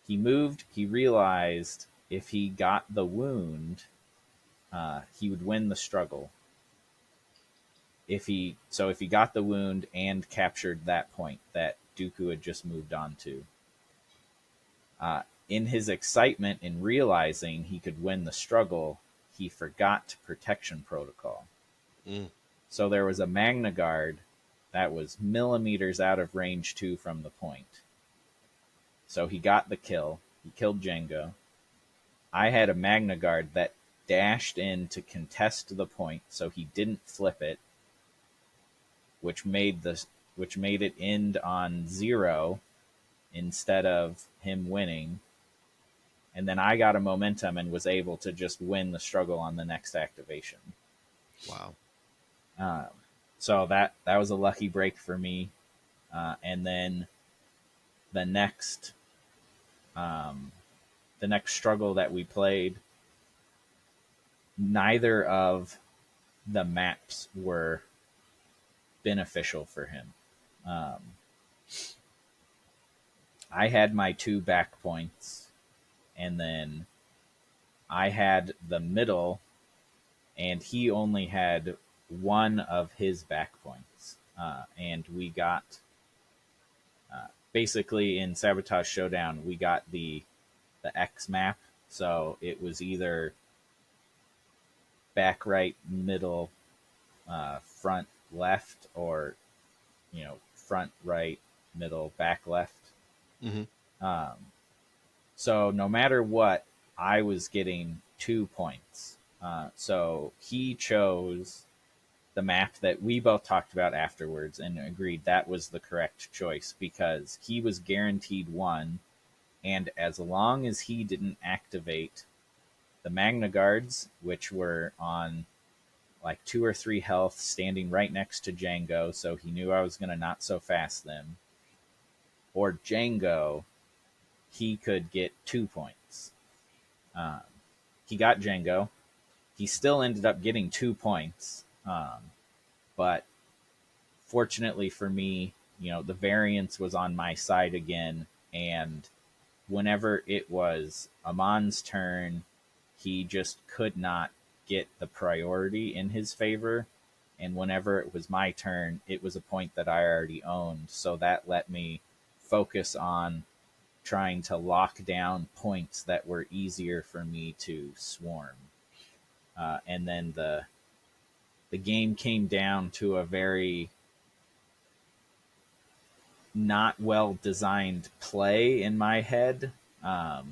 he realized if he got the wound, he would win the struggle. If he got the wound and captured that point that Dooku had just moved on to, in his excitement in realizing he could win the struggle, he forgot protection protocol. Mm. So there was a Magna Guard that was millimeters out of range 2 from the point. So he got the kill. He killed Jango. I had a Magna Guard that dashed in to contest the point, so he didn't flip it, which made it end on 0 instead of him winning. And then I got a momentum and was able to just win the struggle on the next activation. Wow. So that was a lucky break for me. And then the next struggle that we played, neither of the maps were beneficial for him. I had my 2 back points, and then I had the middle, and he only had 1 of his back points. And we got basically in Sabotage Showdown, we got the X map, so it was either back right, middle, front left, or front right, middle, back left. Mm-hmm. So no matter what, I was getting 2 points. So he chose the map that we both talked about afterwards and agreed that was the correct choice because he was guaranteed 1, and as long as he didn't activate the Magna Guards, which were on like 2 or 3 health, standing right next to Django, so he knew I was going to not so fast them. Or Django, he could get 2 points. Um, he got Django. He still ended up getting 2 points. But fortunately for me, the variance was on my side again. And whenever it was Amon's turn, he just could not get the priority in his favor. And whenever it was my turn, it was a point that I already owned. So that let me focus on trying to lock down points that were easier for me to swarm. And then the game came down to a very not well designed play in my head. I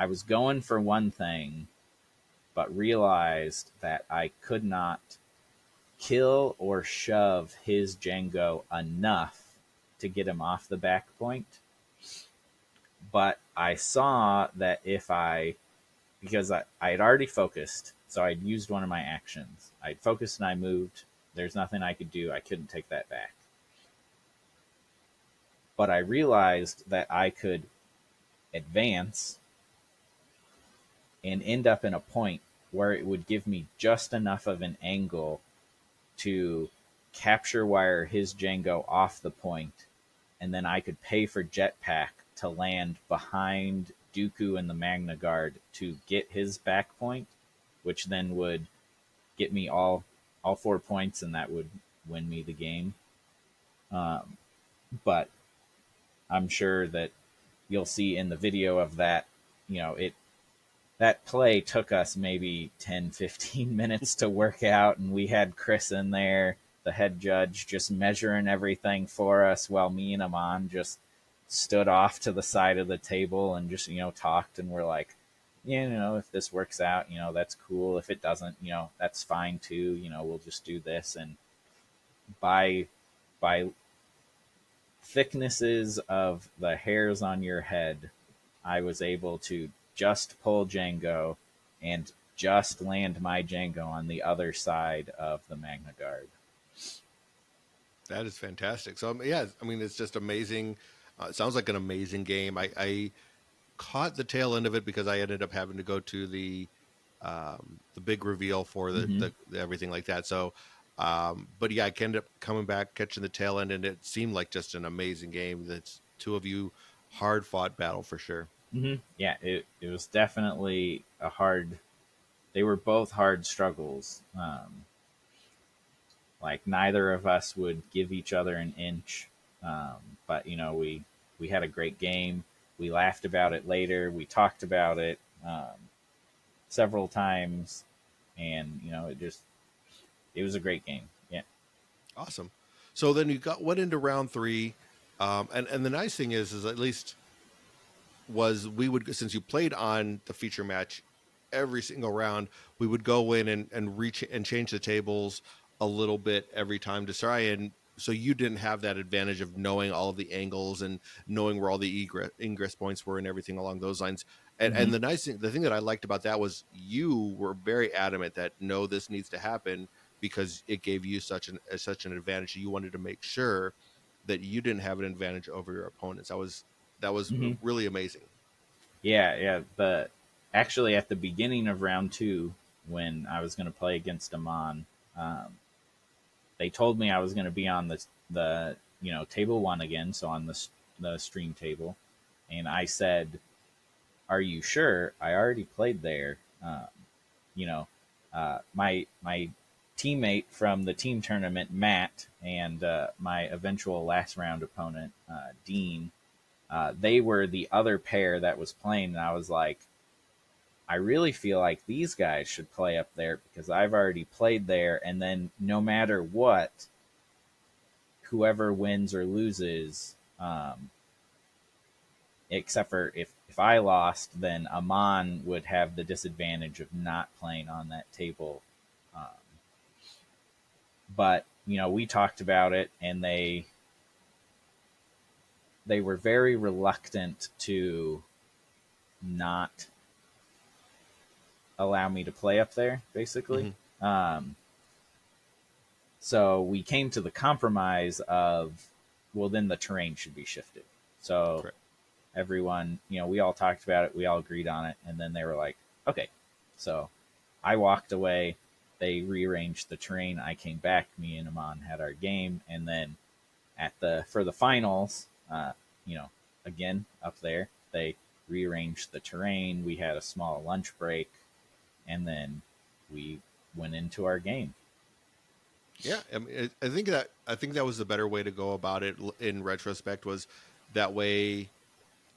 was going for one thing, but realized that I could not kill or shove his Django enough to get him off the back point. But I saw that because I had already focused, so I'd used one of my actions. I'd focused and I moved. There's nothing I could do. I couldn't take that back. But I realized that I could advance and end up in a point where it would give me just enough of an angle to capture wire his Django off the point, and then I could pay for jetpack to land behind Dooku and the Magna Guard to get his back point, which then would get me all 4 points, and that would win me the game. But I'm sure that you'll see in the video of that, that play took us maybe 10-15 minutes to work out, and we had Chris in there, the head judge, just measuring everything for us while me and Amon just stood off to the side of the table and just talked, and we're like, if this works out, that's cool. If it doesn't, that's fine too. We'll just do this. And by thicknesses of the hairs on your head, I was able to just pull Django and just land my Django on the other side of the Magna Guard. That is fantastic. So yeah, I mean, it's just amazing. It sounds like an amazing game. I caught the tail end of it because I ended up having to go to the big reveal for the everything like that. So, but yeah, I ended up coming back, catching the tail end, and it seemed like just an amazing game. That's two of you hard fought battle for sure. Yeah, it was definitely a hard. They were both hard struggles. Like neither of us would give each other an inch, but we had a great game. We laughed about it later. We talked about it several times, and it was a great game. Yeah. Awesome. So then went into round three, and the nice thing is at least was we would, since you played on the feature match every single round, we would go in and reach and change the tables a little bit every time to try, and so you didn't have that advantage of knowing all of the angles and knowing where all the ingress points were and everything along those lines. And Mm-hmm. the thing that I liked about that was you were very adamant that no, this needs to happen because it gave you such an advantage. You wanted to make sure that you didn't have an advantage over your opponents. That was Mm-hmm. really amazing. Yeah, yeah. But actually, at the beginning of round two, when I was going to play against Amon, um, they told me I was going to be on the table one again, so on the stream table, and I said, "Are you sure? I already played there." You know, my teammate from the team tournament, Matt, and my eventual last round opponent, Dean, they were the other pair that was playing, and I was like, I really feel like these guys should play up there because I've already played there, and then no matter what, whoever wins or loses, except for if I lost, then Amon would have the disadvantage of not playing on that table. Um, but we talked about it, and they were very reluctant to not allow me to play up there, basically. Mm-hmm. Um, so we came to the compromise of, well, then the terrain should be shifted. So Correct. everyone, we all talked about it, we all agreed on it, and then they were like, okay. So I walked away. They rearranged the terrain. I came back. Me and Amon had our game, and then for the finals, you know, again up there, they rearranged the terrain. We had a small lunch break, and then we went into our game. Yeah, I mean, I think that was the better way to go about it in retrospect. Was that way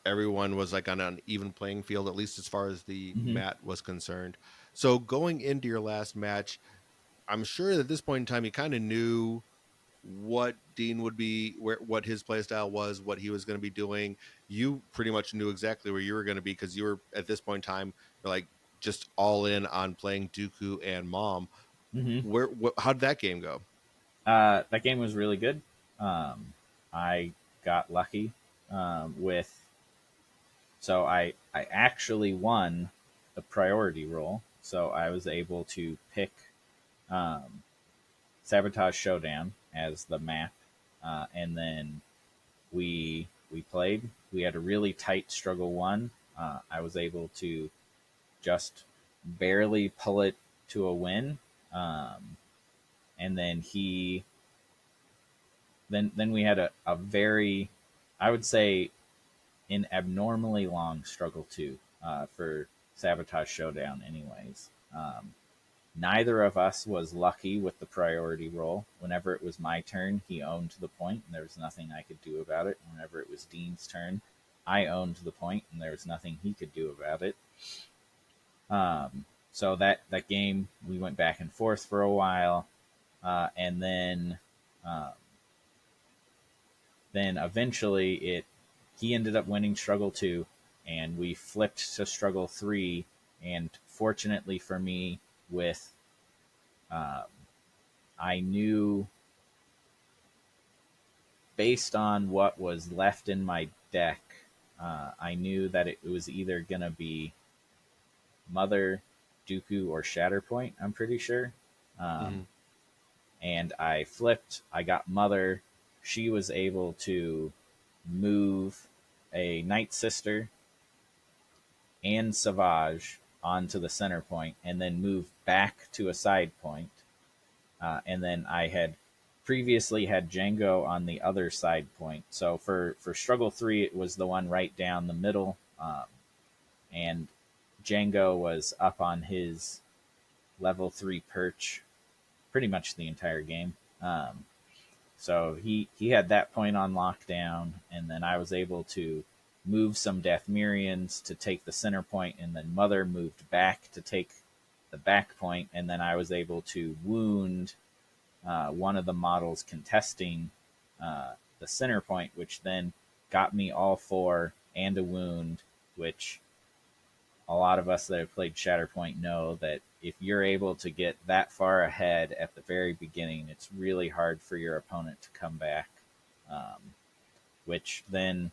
everyone was like on an even playing field, at least as far as the Mm-hmm. mat was concerned. So going into your last match, I'm sure that at this point in time you kind of knew what Dean would be, what his play style was, what he was going to be doing. You pretty much knew exactly where you were going to be because you were at this point in time, you're like just all in on playing Dooku and Mom. Mm-hmm. How did that game go? That game was really good. I got lucky with, so I actually won the priority role. So I was able to pick um, Sabotage Showdown as the map, and then we played. We had a really tight struggle one. I was able to just barely pull it to a win, um, and then we had a very, I would say, an abnormally long struggle too for Sabotage Showdown. Anyways, neither of us was lucky with the priority roll. Whenever it was my turn, he owned the point, and there was nothing I could do about it. Whenever it was Dean's turn, I owned the point, and there was nothing he could do about it. So that game, we went back and forth for a while, and uh, then eventually he ended up winning struggle 2, and we flipped to struggle 3. And fortunately for me, with um, I knew, based on what was left in my deck, I knew that it was either gonna be Mother, Dooku, or Shatterpoint. I'm pretty sure. Mm-hmm. Um, and I flipped. I got Mother. She was able to move a Night Sister and Savage onto the center point, and then move back to a side point. And then I had previously had Django on the other side point. So for struggle 3, it was the one right down the middle, and Django was up on his level 3 perch pretty much the entire game. So he had that point on lockdown, and then I was able to move some Dathmirians to take the center point, and then Mother moved back to take the back point, and then I was able to wound one of the models contesting the center point, which then got me all 4 and a wound, which a lot of us that have played Shatterpoint know that if you're able to get that far ahead at the very beginning, it's really hard for your opponent to come back. Um, which then,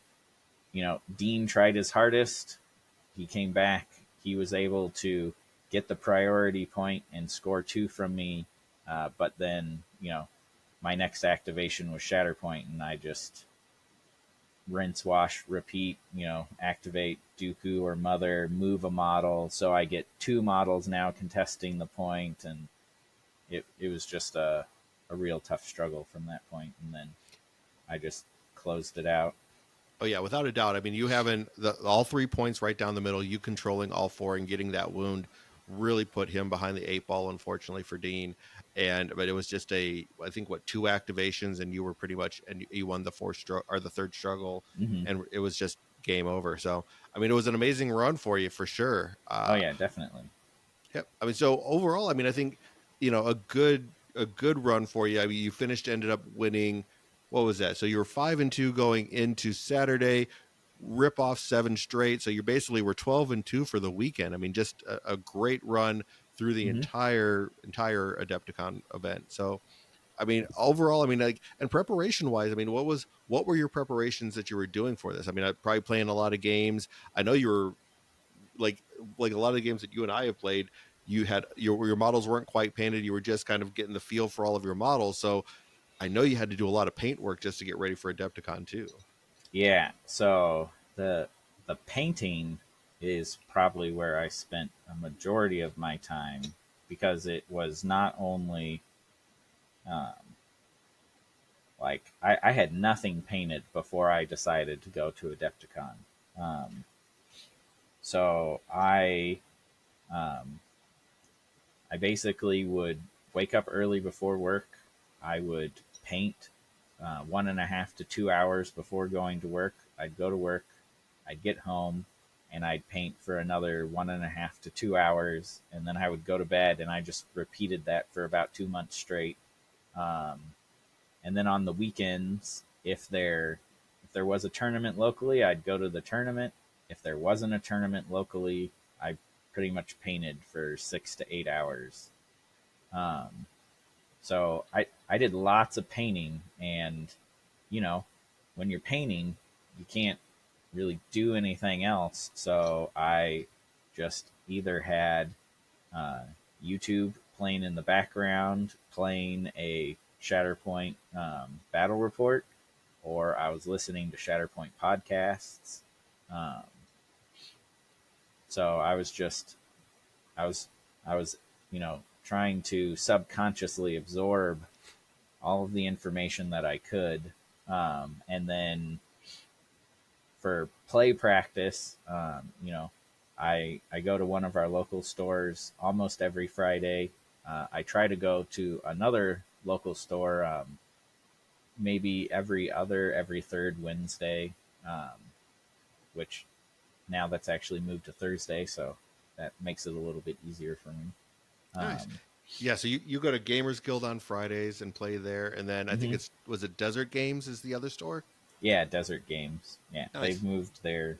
Dean tried his hardest. He came back. He was able to get the priority point and score 2 from me. But then, my next activation was Shatterpoint, and I just rinse, wash, repeat, activate Dooku or Mother, move a model. So I get 2 models now contesting the point, and it was just a real tough struggle from that point. And then I just closed it out. Oh yeah, without a doubt. I mean, you having all 3 points right down the middle, you controlling all 4 and getting that wound really put him behind the 8 ball, unfortunately for Dean. But it was just I think 2 activations, and you were pretty much, and you won the or the third struggle, Mm-hmm. and it was just game over. So I mean, it was an amazing run for you for sure. Oh, yeah, definitely. Yep. I mean, so overall, I mean, I think a good run for you. I mean, you finished, ended up winning. What was that? So you were 5-2 going into Saturday, rip off 7 straight. So you basically were 12-2 for the weekend. I mean, just a great run through the Mm-hmm. entire Adepticon event. So I mean, overall, I mean, like, and preparation wise, I mean, what were your preparations that you were doing for this? I mean, I probably playing a lot of games. I know you were like a lot of the games that you and I have played. you had your models weren't quite painted. You were just kind of getting the feel for all of your models. So I know you had to do a lot of paint work just to get ready for Adepticon too. Yeah. So the painting is probably where I spent a majority of my time, because it was not only um, like I had nothing painted before I decided to go to Adepticon. Um, so um, I basically would wake up early before work. I would paint 1.5 to 2 hours before going to work. I'd go to work, I'd get home, and I'd paint for another 1.5 to 2 hours, and then I would go to bed, and I just repeated that for about 2 months straight. Um, and then on the weekends, if there was a tournament locally, I'd go to the tournament. If there wasn't a tournament locally, I pretty much painted for 6 to 8 hours. Um, so I did lots of painting, and you know, when you're painting, you can't really do anything else. So I just either had uh, YouTube playing in the background, playing a Shatterpoint battle report, or I was listening to Shatterpoint podcasts. Um, so I was, I was, trying to subconsciously absorb all of the information that I could. And then for play practice, I go to one of our local stores almost every Friday. I try to go to another local store, maybe every third Wednesday, um, which now that's actually moved to Thursday, so that makes it a little bit easier for me. Nice. Um, Yeah, so you go to Gamers Guild on Fridays and play there, and then I think mhm. was it Desert Games is the other store? Yeah, Desert Games. Yeah, they've Nice. moved their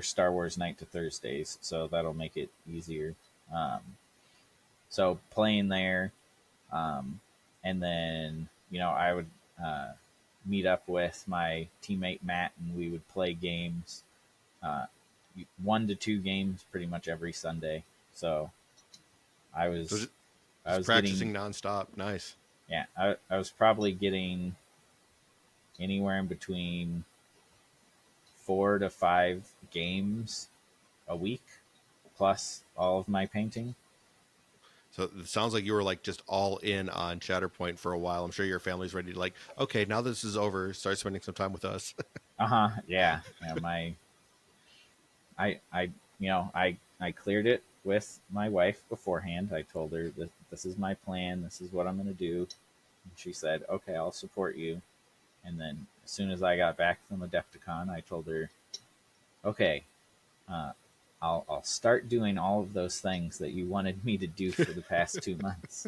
Star Wars night to Thursdays, so that'll make it easier. Um, so playing there, um, and then I would uh, meet up with my teammate Matt, and we would play games, uh, 1 to 2 games, pretty much every Sunday. So I So was I just was getting practicing nonstop. Nice. yeah I was probably getting anywhere in between 4 to 5 games a week, plus all of my painting. So it sounds like you were like just all in on Shatterpoint for a while. I'm sure your family's ready to like, okay, now this is over, start spending some time with us. Uh-huh. Yeah. Yeah. My I I cleared it with my wife beforehand. I told her that this is my plan, this is what I'm going to do. And she said, "Okay, I'll support you." And then as soon as I got back from Adepticon, I told her, "Okay, uh, I'll start doing all of those things that you wanted me to do for the past 2 months."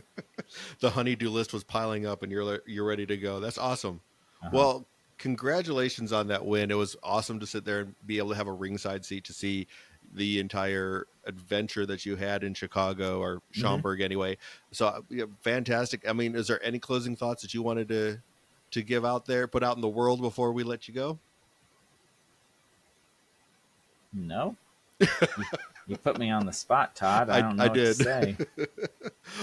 The honeydew list was piling up and you're ready to go. That's awesome. Uh-huh. Well, congratulations on that win. It was awesome to sit there and be able to have a ringside seat to see the entire adventure that you had in Chicago or Hmm. Schaumburg anyway. So yeah, fantastic. I mean, is there any closing thoughts that you wanted to give out there, put out in the world before we let you go? No, you, you put me on the spot, Todd. I don't I know what to did. say.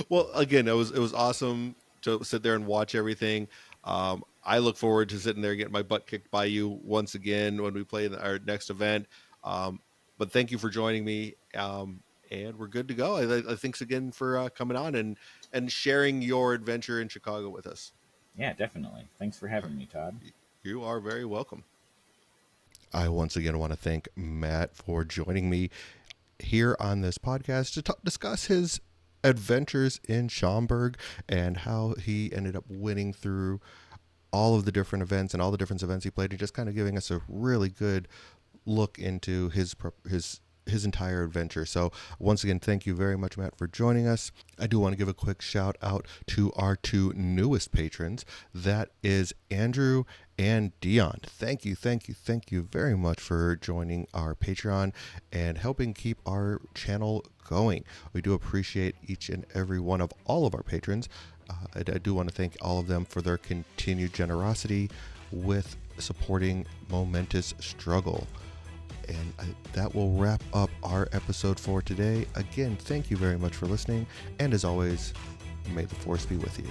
Well, again, it was awesome to sit there and watch everything. I look forward to sitting there getting my butt kicked by you once again when we play in our next event. Um, but thank you for joining me, and we're good to go. Thanks again for coming on and sharing your adventure in Chicago with us. Yeah, definitely. Thanks for All having me, Todd. right. You are very welcome. I once again want to thank Matt for joining me here on this podcast to discuss his adventures in Schaumburg and how he ended up winning through all of the different events and all the different events he played, and just kind of giving us a really good look into his entire adventure. So once again, thank you very much, Matt, for joining us. I do want to give a quick shout out to our two newest patrons. That is Andrew and Dion. Thank you very much for joining our Patreon and helping keep our channel going. We do appreciate each and every one of all of our patrons. I do want to thank all of them for their continued generosity with supporting Momentous Struggle. And that will wrap up our episode for today. Again, thank you very much for listening. And as always, may the force be with you.